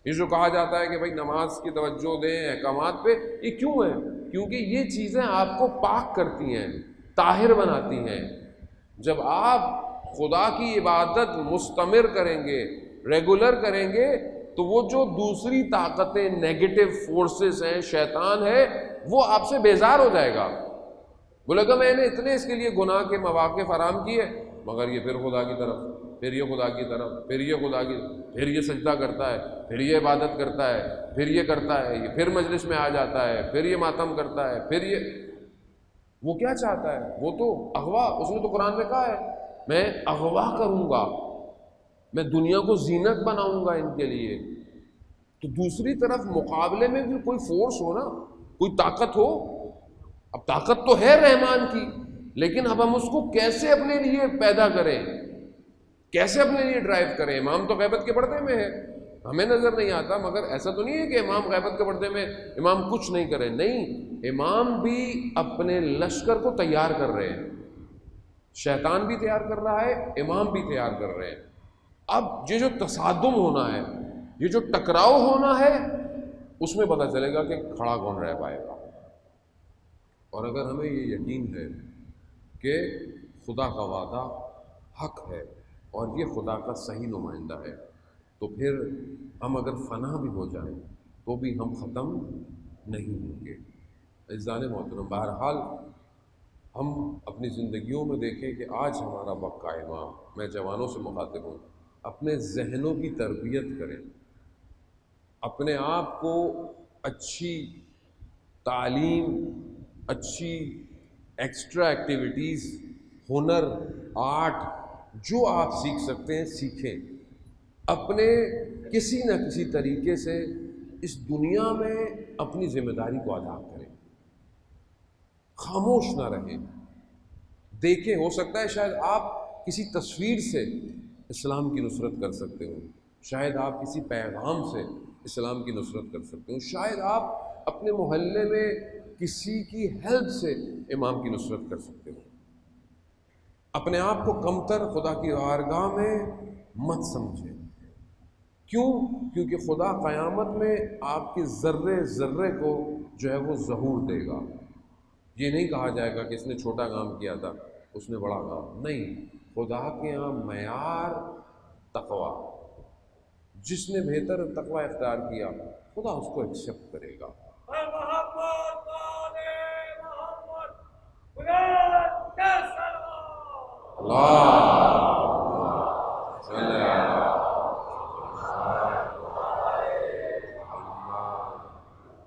یہ جو کہا جاتا ہے کہ بھائی نماز کی توجہ دیں احکامات پہ، یہ کیوں ہے؟ کیونکہ یہ چیزیں آپ کو پاک کرتی ہیں، طاہر بناتی ہیں. جب آپ خدا کی عبادت مستمر کریں گے، ریگولر کریں گے، تو وہ جو دوسری طاقتیں، نیگیٹو فورسز ہیں، شیطان ہے، وہ آپ سے بیزار ہو جائے گا. بولے گا میں نے اتنے اس کے لیے گناہ کے مواقع فراہم کیے، مگر یہ پھر خدا کی طرف، پھر یہ خدا کی طرف، پھر یہ خدا کی، پھر یہ سجدہ کرتا ہے، پھر یہ عبادت کرتا ہے، پھر یہ کرتا ہے، یہ پھر مجلس میں آ جاتا ہے، پھر یہ ماتم کرتا ہے، پھر یہ. وہ کیا چاہتا ہے؟ وہ تو اغوا. اس نے تو قرآن میں کہا ہے میں اغوا کروں گا، میں دنیا کو زینت بناؤں گا ان کے لیے. تو دوسری طرف مقابلے میں بھی کوئی فورس ہو نا، کوئی طاقت ہو. اب طاقت تو ہے رحمان کی، لیکن اب ہم اس کو کیسے اپنے لیے پیدا کریں، کیسے اپنے لیے ڈرائیو کریں. امام تو غیبت کے پردے میں ہے، ہمیں نظر نہیں آتا، مگر ایسا تو نہیں ہے کہ امام غیبت کے پردے میں امام کچھ نہیں کرے. نہیں، امام بھی اپنے لشکر کو تیار کر رہے ہیں. شیطان بھی تیار کر رہا ہے، امام بھی تیار کر رہے ہیں. اب یہ جو تصادم ہونا ہے، یہ جو ٹکراؤ ہونا ہے، اس میں پتہ چلے گا کہ کھڑا کون رہ پائے گا. اور اگر ہمیں یہ یقین ہے کہ خدا کا وعدہ حق ہے اور یہ خدا کا صحیح نمائندہ ہے، تو پھر ہم اگر فنا بھی ہو جائیں تو بھی ہم ختم نہیں ہوں گے. عزیزان محترم، بہرحال ہم اپنی زندگیوں میں دیکھیں کہ آج ہمارا وقت کا امام، میں جوانوں سے مخاطب ہوں، اپنے ذہنوں کی تربیت کریں، اپنے آپ کو اچھی تعلیم، اچھی ایکسٹرا ایکٹیویٹیز، ہنر، آرٹ جو آپ سیکھ سکتے ہیں سیکھیں. اپنے کسی نہ کسی طریقے سے اس دنیا میں اپنی ذمہ داری کو ادا کریں. خاموش نہ رہیں. دیکھیں، ہو سکتا ہے شاید آپ کسی تصویر سے اسلام کی نصرت کر سکتے ہوں، شاید آپ کسی پیغام سے اسلام کی نصرت کر سکتے ہوں، شاید آپ اپنے محلے میں کسی کی ہیلپ سے امام کی نصرت کر سکتے ہوں. اپنے آپ کو کمتر خدا کی بارگاہ میں مت سمجھیں. کیوں؟ کیونکہ خدا قیامت میں آپ کے ذرے ذرے کو جو ہے وہ ظہور دے گا. یہ نہیں کہا جائے گا کہ اس نے چھوٹا کام کیا تھا، اس نے بڑا کام. نہیں، خدا کے یہاں معیار تقویٰ. جس نے بہتر تقویٰ اختیار کیا خدا اس کو ایکسیپٹ کرے گا.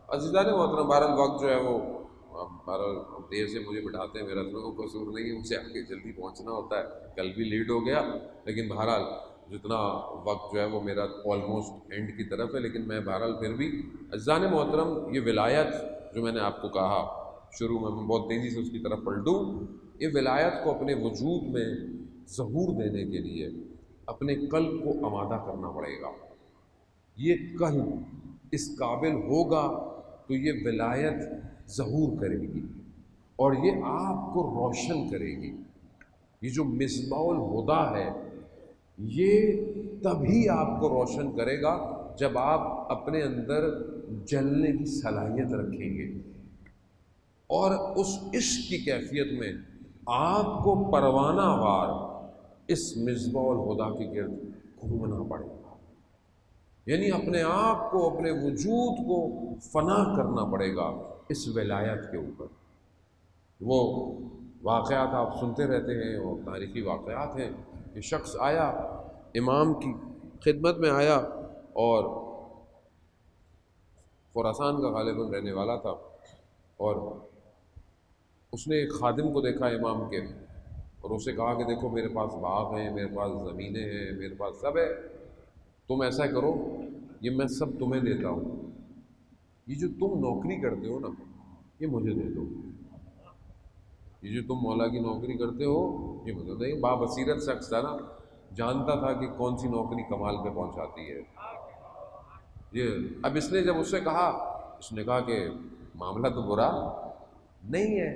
عزیزان محترم، بہرحال وقت جو ہے وہ بہرحال دیر سے مجھے بٹھاتے ہیں، میرا تو قصور نہیں ہے، مجھے آگے جلدی پہنچنا ہوتا ہے. کل بھی لیٹ ہو گیا، لیکن بہرحال جتنا وقت جو ہے وہ میرا آلموسٹ اینڈ کی طرف ہے، لیکن میں بہرحال پھر بھی عزیزان محترم، یہ ولایت جو میں نے آپ کو کہا شروع میں بہت تیزی سے اس کی طرف پلٹوں. یہ ولایت کو اپنے وجود میں ظہور دینے کے لیے اپنے قلب کو آمادہ کرنا پڑے گا. یہ قلب اس قابل ہوگا تو یہ ولایت ظہور کرے گی اور یہ آپ کو روشن کرے گی. یہ جو مصباح الہدیٰ ہے یہ تبھی آپ کو روشن کرے گا جب آپ اپنے اندر جلنے کی صلاحیت رکھیں گے، اور اس عشق کی کیفیت میں آپ کو پروانہ وار اس مصباح الہدیٰ کے گرد گھومنا پڑے گا. یعنی اپنے آپ کو، اپنے وجود کو فنا کرنا پڑے گا اس ولایت کے اوپر. وہ واقعات آپ سنتے رہتے ہیں اور تاریخی واقعات ہیں کہ شخص آیا، امام کی خدمت میں آیا، اور خراسان کا غالباً رہنے والا تھا، اور اس نے ایک خادم کو دیکھا امام کے اور اسے کہا کہ دیکھو میرے پاس باغ ہیں، میرے پاس زمینیں ہیں، میرے پاس سب ہے، تم ایسا کرو یہ میں سب تمہیں دیتا ہوں، یہ جو تم نوکری کرتے ہو نا یہ مجھے دے دو، یہ جو تم مولا کی نوکری کرتے ہو یہ مجھے دے دو۔ بابصیرت شخص تھا نا، جانتا تھا کہ کون سی نوکری کمال پہ پہنچاتی ہے۔ یہ اب اس نے جب اس سے کہا، اس نے کہا کہ معاملہ تو برا نہیں ہے،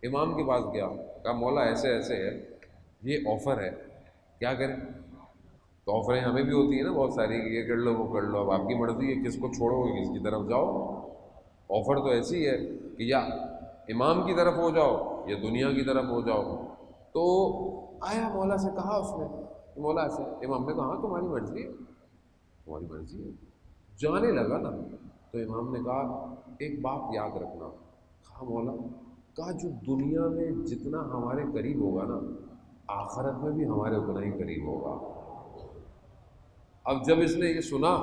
امام کے پاس گیا، کہا مولا ایسے ایسے ہے، یہ آفر ہے، کیا کریں؟ تو آفریں ہمیں بھی ہوتی ہیں نا بہت ساری، یہ کر لو وہ کر لو، اب آپ کی مرضی ہے کس کو چھوڑو گے کس کی طرف جاؤ۔ آفر تو ایسی ہے کہ یا امام کی طرف ہو جاؤ یا دنیا کی طرف ہو جاؤ۔ تو آیا مولا سے کہا اس نے کہ مولا ایسے، امام نے کہا ہاں تمہاری مرضی ہے، تمہاری مرضی ہے۔ جانے لگا نا تو امام نے کہا ایک بات یاد رکھنا، کہا مولا، کہا جو دنیا میں جتنا ہمارے قریب ہوگا نا آخرت میں بھی ہمارے اتنا ہی قریب ہوگا۔ اب جب اس نے یہ سنا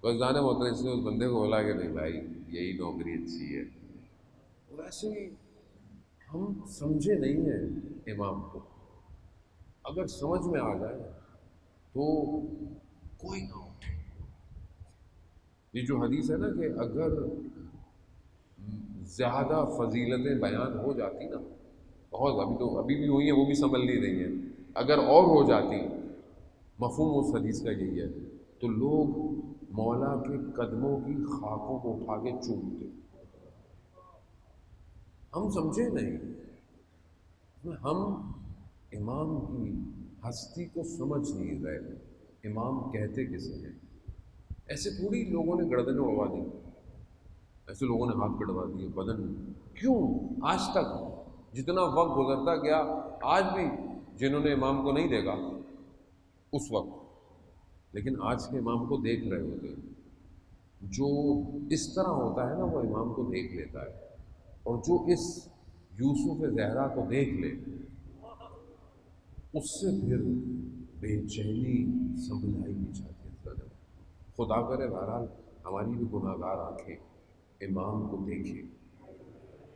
تو ازانے محترم نے اس بندے کو بولا کہ نہیں بھائی یہی نوکری اچھی ہے۔ ویسے ہی ہم سمجھے نہیں ہیں امام کو، اگر سمجھ میں آ جائے تو کوئی نہ اٹھے۔ یہ جو حدیث ہے نا کہ اگر زیادہ فضیلتیں بیان ہو جاتی نا، بہت ابھی بھی ہوئی ہیں، وہ بھی سنبھل نہیں رہی ہیں، اگر اور ہو جاتی، مفہوم اس حدیث کا یہی ہے، تو لوگ مولا کے قدموں کی خاکوں کو اٹھا کے چومتے۔ ہم سمجھے نہیں، ہم امام کی ہستی کو سمجھ نہیں رہے، امام کہتے کسے ہیں۔ ایسے تھوڑی لوگوں نے گردنیں اڑوا دی، ایسے لوگوں نے ہاتھ کٹوا دیے، بدن، کیوں؟ آج تک جتنا وقت گزرتا گیا، آج بھی جنہوں نے امام کو نہیں دیکھا اس وقت، لیکن آج کے امام کو دیکھ رہے ہوتے ہیں۔ جو اس طرح ہوتا ہے نا وہ امام کو دیکھ لیتا ہے، اور جو اس یوسف زہرا کو دیکھ لے اس سے پھر بے چینی سنبھلائی نہیں جاتی۔ خدا کرے بہرحال ہماری بھی گناہ گار آنکھیں امام کو دیکھیں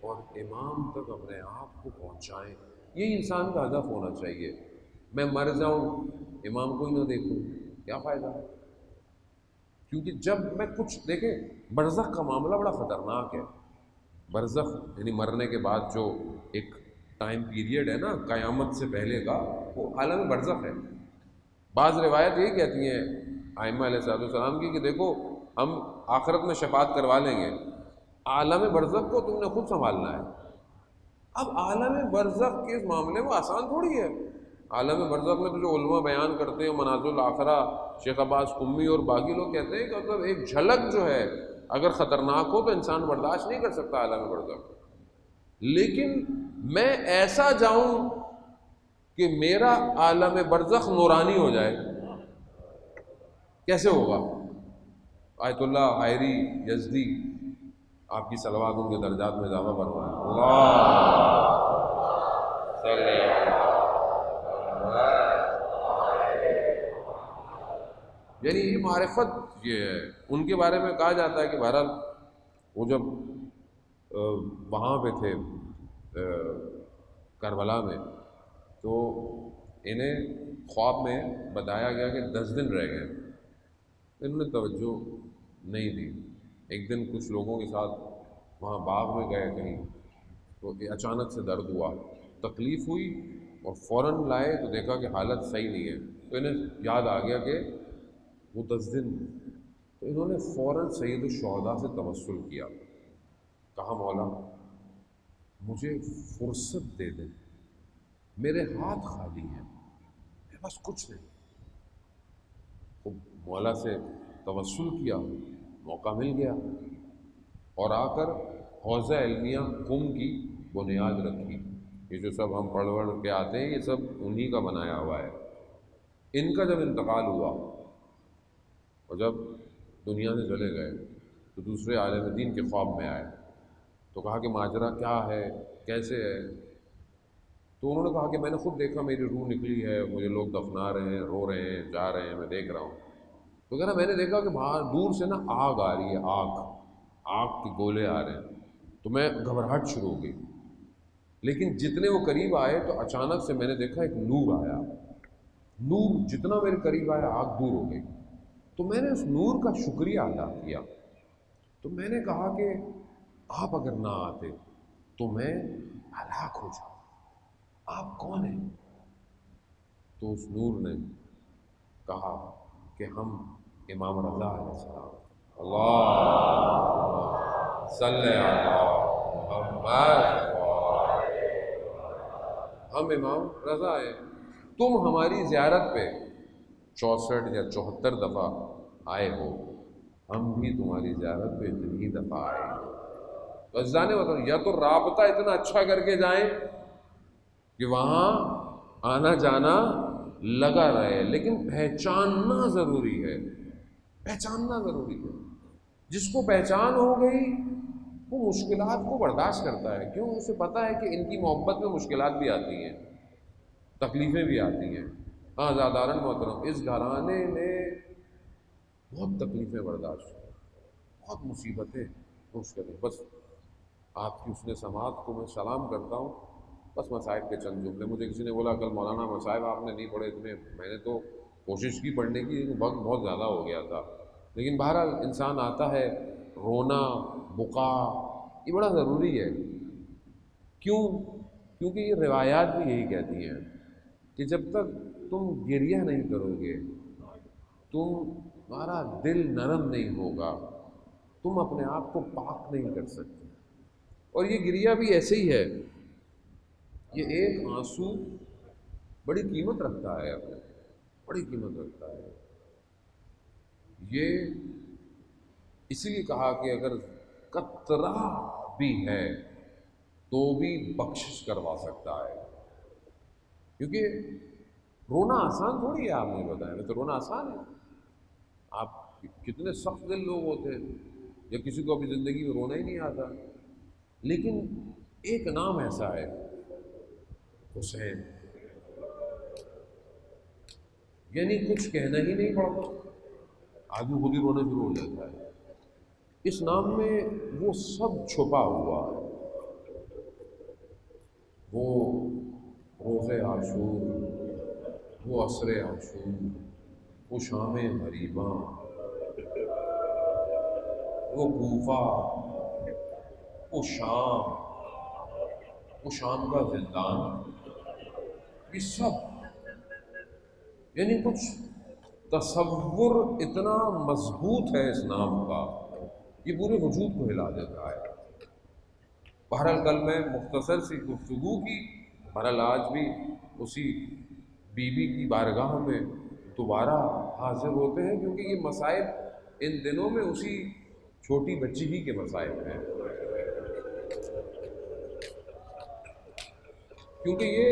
اور امام تک اپنے آپ کو پہنچائیں۔ یہی انسان کا ہدف ہونا چاہیے۔ میں مر جاؤں امام کو ہی نہ دیکھوں، کیا فائدہ؟ کیونکہ جب میں کچھ دیکھیں، برزخ کا معاملہ بڑا خطرناک ہے۔ برزخ یعنی مرنے کے بعد جو ایک ٹائم پیریڈ ہے نا قیامت سے پہلے کا، وہ عالم برزخ ہے۔ بعض روایت یہی کہتی ہیں ائمہ علیہ السلام کی کہ دیکھو ہم آخرت میں شفاعت کروا لیں گے، عالم برزخ کو تم نے خود سنبھالنا ہے۔ اب عالم برزخ کے اس معاملے میں آسان تھوڑی ہے۔ عالم برزخ میں تو جو علماء بیان کرتے ہیں منازل الاخرہ، شیخ عباس قمی اور باقی لوگ کہتے ہیں کہ مطلب ایک جھلک جو ہے اگر خطرناک ہو تو انسان برداشت نہیں کر سکتا عالم برزخ۔ لیکن میں ایسا جاؤں کہ میرا عالم برزخ نورانی ہو جائے، کیسے ہوگا؟ آیت اللہ حائری یزدی، آپ کی صلوات ان کے درجات میں اضافہ فرمائے۔ اللہ صلی یعنی یہ معرفت یہ ہے۔ ان کے بارے میں کہا جاتا ہے کہ بہرحال وہ جب وہاں پہ تھے کربلا میں، تو انہیں خواب میں بتایا گیا کہ 10 دن رہ گئے، انہوں نے توجہ نہیں دی۔ ایک دن کچھ لوگوں کے ساتھ وہاں باغ میں گئے کہیں، تو اچانک سے درد ہوا، تکلیف ہوئی اور فوراً لائے تو دیکھا کہ حالت صحیح نہیں ہے، تو انہیں یاد آ گیا کہ وہ 10 دن، تو انہوں نے فوراً سید الشہداء سے توسل کیا، کہا مولا مجھے فرصت دے دیں، میرے ہاتھ خالی ہیں، میرے پاس کچھ نہیں۔ تو مولا سے توسل کیا، موقع مل گیا، اور آ کر حوضہ علمیہ قم کی بنیاد رکھی۔ یہ جو سب ہم پڑھ کے آتے ہیں یہ سب انہی کا بنایا ہوا ہے۔ ان کا جب انتقال ہوا اور جب دنیا سے چلے گئے تو دوسرے عالم دین کے خواب میں آئے، تو کہا کہ ماجرا کیا ہے، کیسے ہے؟ تو انہوں نے کہا کہ میں نے خود دیکھا، میری روح نکلی ہے، مجھے لوگ دفنا رہے ہیں، رو رہے ہیں، جا رہے ہیں، میں دیکھ رہا ہوں۔ تو کہہ رہا میں نے دیکھا کہ باہر دور سے نا آگ آ رہی ہے، آگ کے گولے آ رہے ہیں، تو میں گھبراہٹ شروع ہو گئی، لیکن جتنے وہ قریب آئے تو اچانک سے میں نے دیکھا ایک نور آیا، نور جتنا میرے قریب آیا آگ دور ہو گئی۔ تو میں نے اس نور کا شکریہ ادا کیا، تو میں نے کہا کہ آپ اگر نہ آتے تو میں ہلاک ہو جاؤں، آپ کون ہیں؟ تو اس نور نے کہا کہ ہم امام رضا علیہ السلام، اللہ صلی علی محمد، ہم امام رضا ہیں، تم ہماری زیارت پہ 64 یا 74 دفعہ آئے ہو، ہم بھی تمہاری زیارت پہ اتنی دفعہ آئے ہیں۔ تو عزیزان وطن، یا تو رابطہ اتنا اچھا کر کے جائیں کہ وہاں آنا جانا لگا رہے، لیکن پہچاننا ضروری ہے، پہچاننا ضروری ہے۔ جس کو پہچان ہو گئی وہ مشکلات کو برداشت کرتا ہے، کیوں؟ اسے پتہ ہے کہ ان کی محبت میں مشکلات بھی آتی ہیں، تکلیفیں بھی آتی ہیں۔ ہاں زادارن محترم، اس گھرانے نے بہت تکلیفیں برداشت کی، بہت مصیبتیں خوش کریں۔ بس آپ کی حسن سماعت کو میں سلام کرتا ہوں۔ بس مصائب کے چند جملے، مجھے کسی نے بولا کل مولانا مصائب آپ نے نہیں پڑھے اتنے، میں نے تو کوشش کی پڑھنے کی، لیکن وقت بہت زیادہ ہو گیا تھا۔ لیکن بہرحال انسان آتا ہے، رونا بقا یہ بڑا ضروری ہے۔ کیوں؟ کیونکہ یہ روایات بھی یہی کہتی ہیں کہ جب تک تم گریہ نہیں کرو گے، تمہارا دل نرم نہیں ہوگا، تم اپنے آپ کو پاک نہیں کر سکتے۔ اور یہ گریہ بھی ایسے ہی ہے، یہ ایک آنسو بڑی قیمت رکھتا ہے، بڑی قیمت رکھتا ہے۔ یہ اسی لیے کہا کہ اگر قطرہ بھی ہے تو بھی بخشش کروا سکتا ہے، کیونکہ رونا آسان تھوڑی ہے، آپ نے بتایا میں تو رونا آسان ہے۔ آپ کتنے سخت دل لوگ ہوتے ہیں، یا کسی کو اپنی زندگی میں رونا ہی نہیں آتا، لیکن ایک نام ایسا ہے حسین، یعنی کچھ کہنا ہی نہیں پڑتا، آدمی خود ہی رونا شروع ہو جاتا ہے۔ اس نام میں وہ سب چھپا ہوا ہے، وہ روز عاشور، وہ عصر عاشور، وہ شام غریباں، وہ کوفہ، وہ شام کا زندان، یہ سب یعنی کچھ تصور اتنا مضبوط ہے اس نام کا، یہ پورے وجود کو ہلا دیتا ہے۔ بہرحال کل میں مختصر سی گفتگو کی، بہرحال آج بھی اسی بی بی کی بارگاہ میں دوبارہ حاضر ہوتے ہیں، کیونکہ یہ مسائب ان دنوں میں اسی چھوٹی بچی ہی کے مسائب ہیں، کیونکہ یہ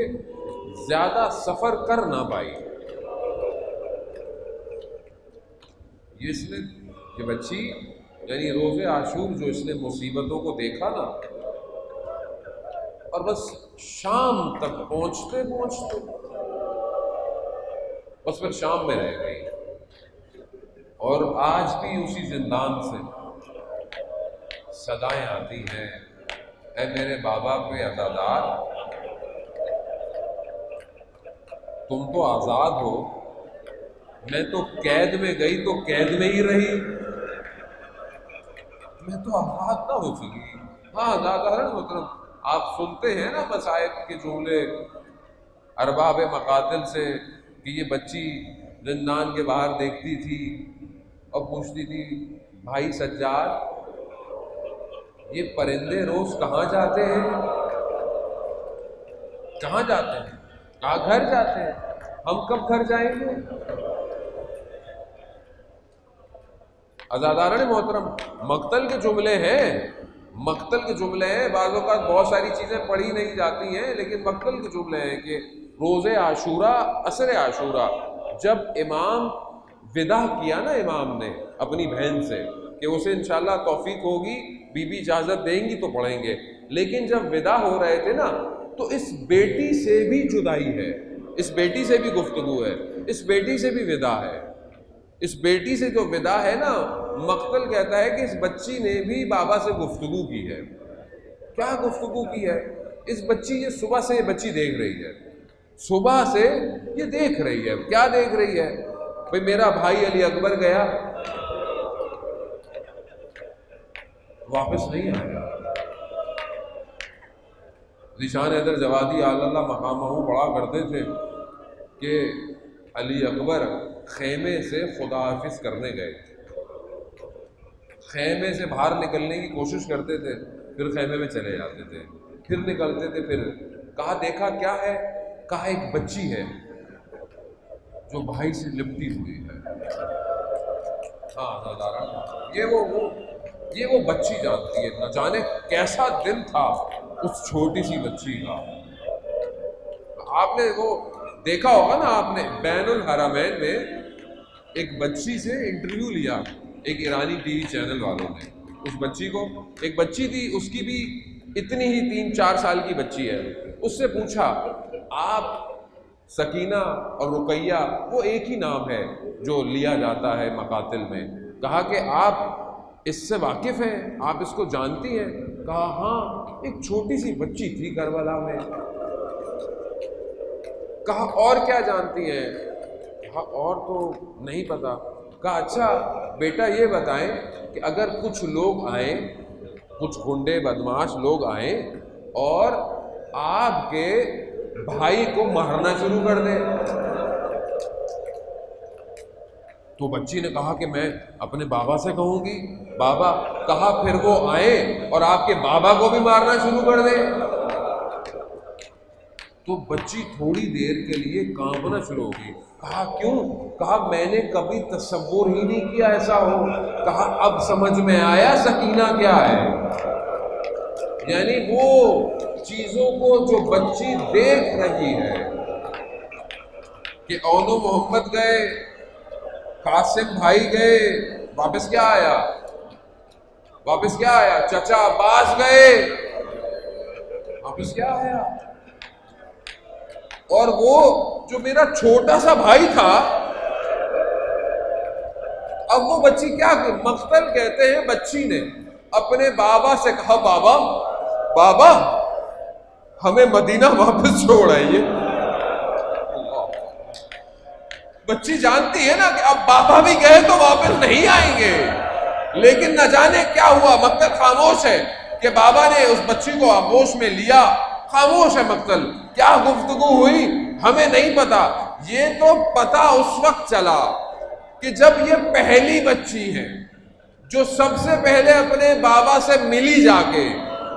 زیادہ سفر کر نہ پائی۔ یہ بچی یعنی روز عاشور جو اس نے مصیبتوں کو دیکھا نا، اور بس شام تک پہنچتے بس پھر شام میں رہ گئی، اور آج بھی اسی زندان سے صدائیں آتی ہیں، اے میرے بابا پہ عزادار، تم تو آزاد ہو، میں تو قید میں گئی تو قید میں ہی رہی، میں تو آزاد نہ ہو سکی۔ ہاں زادارن محترم، آپ سنتے ہیں نا مصائب کے جملے ارباب مقاتل سے، کہ یہ بچی زندان کے باہر دیکھتی تھی اور پوچھتی تھی بھائی سجاد، یہ پرندے روز کہاں جاتے ہیں؟ کہاں جاتے ہیں؟ کہاں گھر جاتے ہیں، ہم کب گھر جائیں گے؟ عزادارن محترم، مقتل کے جملے ہیں، مقتل کے جملے ہیں، بعض اوقات بہت ساری چیزیں پڑھی نہیں جاتی ہیں، لیکن مقتل کے جملے ہیں کہ روز عاشورہ، عصر عاشورہ، جب امام وداع کیا نا امام نے اپنی بہن سے کہ اسے انشاءاللہ توفیق ہوگی، بی بی اجازت دیں گی تو پڑھیں گے، لیکن جب وداع ہو رہے تھے نا تو اس بیٹی سے بھی جدائی ہے، اس بیٹی سے بھی گفتگو ہے، اس بیٹی سے بھی وداع ہے، اس بیٹی سے جو وداع ہے نا، مقتل کہتا ہے کہ اس بچی نے بھی بابا سے گفتگو کی ہے۔ کیا گفتگو کی ہے؟ اس بچی یہ صبح سے یہ بچی دیکھ رہی ہے، صبح سے یہ دیکھ رہی ہے. کیا دیکھ رہی ہے؟ بھئی میرا بھائی علی اکبر گیا واپس نہیں آیا. ذیشان حیدر جوادی اعلی اللہ مقامہ پڑھا کرتے تھے کہ علی اکبر خیمے سے خدا حافظ کرنے گئے، خیمے سے باہر نکلنے کی کوشش کرتے تھے، پھر خیمے میں چلے جاتے تھے، پھر نکلتے تھے، پھر کہا دیکھا کیا ہے؟ کہا ایک بچی ہے جو بھائی سے لپٹی ہوئی ہے. ہاں یہ وہ بچی جانتی ہے، نہ جانے کیسا دل تھا اس چھوٹی سی بچی کا. آپ نے وہ دیکھا ہوگا نا، آپ نے بین الحرمین میں ایک بچی سے انٹرویو لیا ایک ایرانی ٹی وی چینل والوں نے. اس بچی کو، ایک بچی تھی، اس کی بھی اتنی ہی 3-4 سال کی بچی ہے. اس سے پوچھا آپ سکینہ اور رقیہ وہ ایک ہی نام ہے جو لیا جاتا ہے مقاتل میں، کہا کہ آپ اس سے واقف ہیں، آپ اس کو جانتی ہیں؟ کہا ہاں، ایک چھوٹی سی بچی تھی کربلا میں. کہا اور کیا جانتی ہیں؟ کہا اور تو نہیں پتا. کہا اچھا بیٹا یہ بتائیں کہ اگر کچھ لوگ آئیں، کچھ گنڈے بدماش لوگ آئیں اور آپ کے بھائی کو مارنا شروع کر دیں تو بچی نے کہا کہ میں اپنے بابا سے کہوں گی. بابا. کہا پھر وہ آئیں اور آپ کے بابا کو بھی مارنا شروع کر دیں. تو بچی تھوڑی دیر کے لیے کانپنا شروع ہوگی. کہا کیوں؟ کہا میں نے کبھی تصور ہی نہیں کیا ایسا ہو. کہا اب سمجھ میں آیا سکینہ کیا ہے. یعنی وہ چیزوں کو جو بچی دیکھ رہی ہے کہ اونو محمد گئے، قاسم بھائی گئے، واپس کیا آیا؟ واپس کیا آیا؟ چچا عباس گئے، واپس کیا آیا؟ اور وہ جو میرا چھوٹا سا بھائی تھا، اب وہ بچی کیا، مقتل کہتے ہیں، بچی نے اپنے بابا سے کہا بابا بابا ہمیں مدینہ واپس چھوڑ آئیے. بچی جانتی ہے نا کہ اب بابا بھی گئے تو واپس نہیں آئیں گے، لیکن نہ جانے کیا ہوا. مقتل خاموش ہے کہ بابا نے اس بچی کو آغوش میں لیا، خاموش ہے مقتل. کیا گفتگو ہوئی ہمیں نہیں پتا. یہ تو پتا اس وقت چلا کہ جب یہ پہلی بچی ہے جو سب سے پہلے اپنے بابا سے ملی جا کے،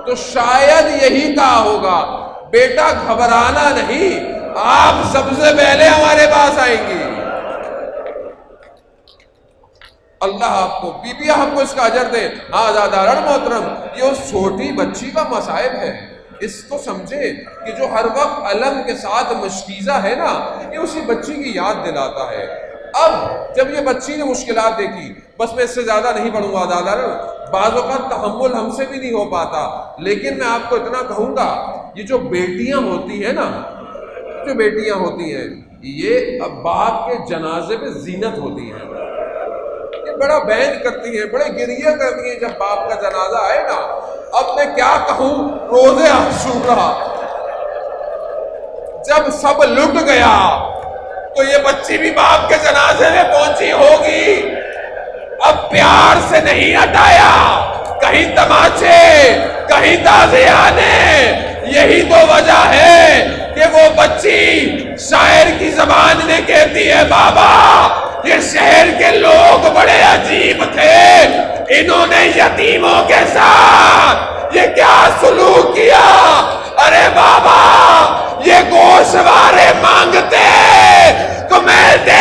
تو شاید یہی کہا ہوگا بیٹا گھبرانا نہیں، آپ سب سے پہلے ہمارے پاس آئیں گی. اللہ آپ کو، بی بی آپ کو اس کا اجر دے. آزادارن محترم، یہ اس چھوٹی بچی کا مصائب ہے. اس کو سمجھے کہ جو ہر وقت علم کے ساتھ مشکیزہ ہے نا، یہ اسی بچی کی یاد دلاتا ہے. اب جب یہ بچی نے مشکلات دیکھی، بس میں اس سے زیادہ نہیں پڑھوں گا آزادارن، بعض اوقات تحمل ہم سے بھی نہیں ہو پاتا، لیکن میں آپ کو اتنا کہوں گا، یہ جو بیٹیاں ہوتی ہیں نا، جو بیٹیاں ہوتی ہیں، یہ اب باپ کے جنازے میں زینت ہوتی ہیں. یہ بڑا بین کرتی ہیں، بڑے گریہ کرتی ہیں جب باپ کا جنازہ آئے نا. اب میں کیا کہوں، روزے عاشورا جب سب لٹ گیا تو یہ بچی بھی باپ کے جنازے میں پہنچی ہوگی. اب پیار سے نہیں ہٹایا، کہیں تماچے، کہیں تازیانے. یہی تو وجہ ہے کہ وہ بچی شاعر کی زبان میں کہتی ہے بابا یہ شہر کے لوگ بڑے عجیب تھے، انہوں نے یتیموں کے ساتھ یہ کیا سلوک کیا. ارے بابا یہ گوشوارے مانگتے تو میں دے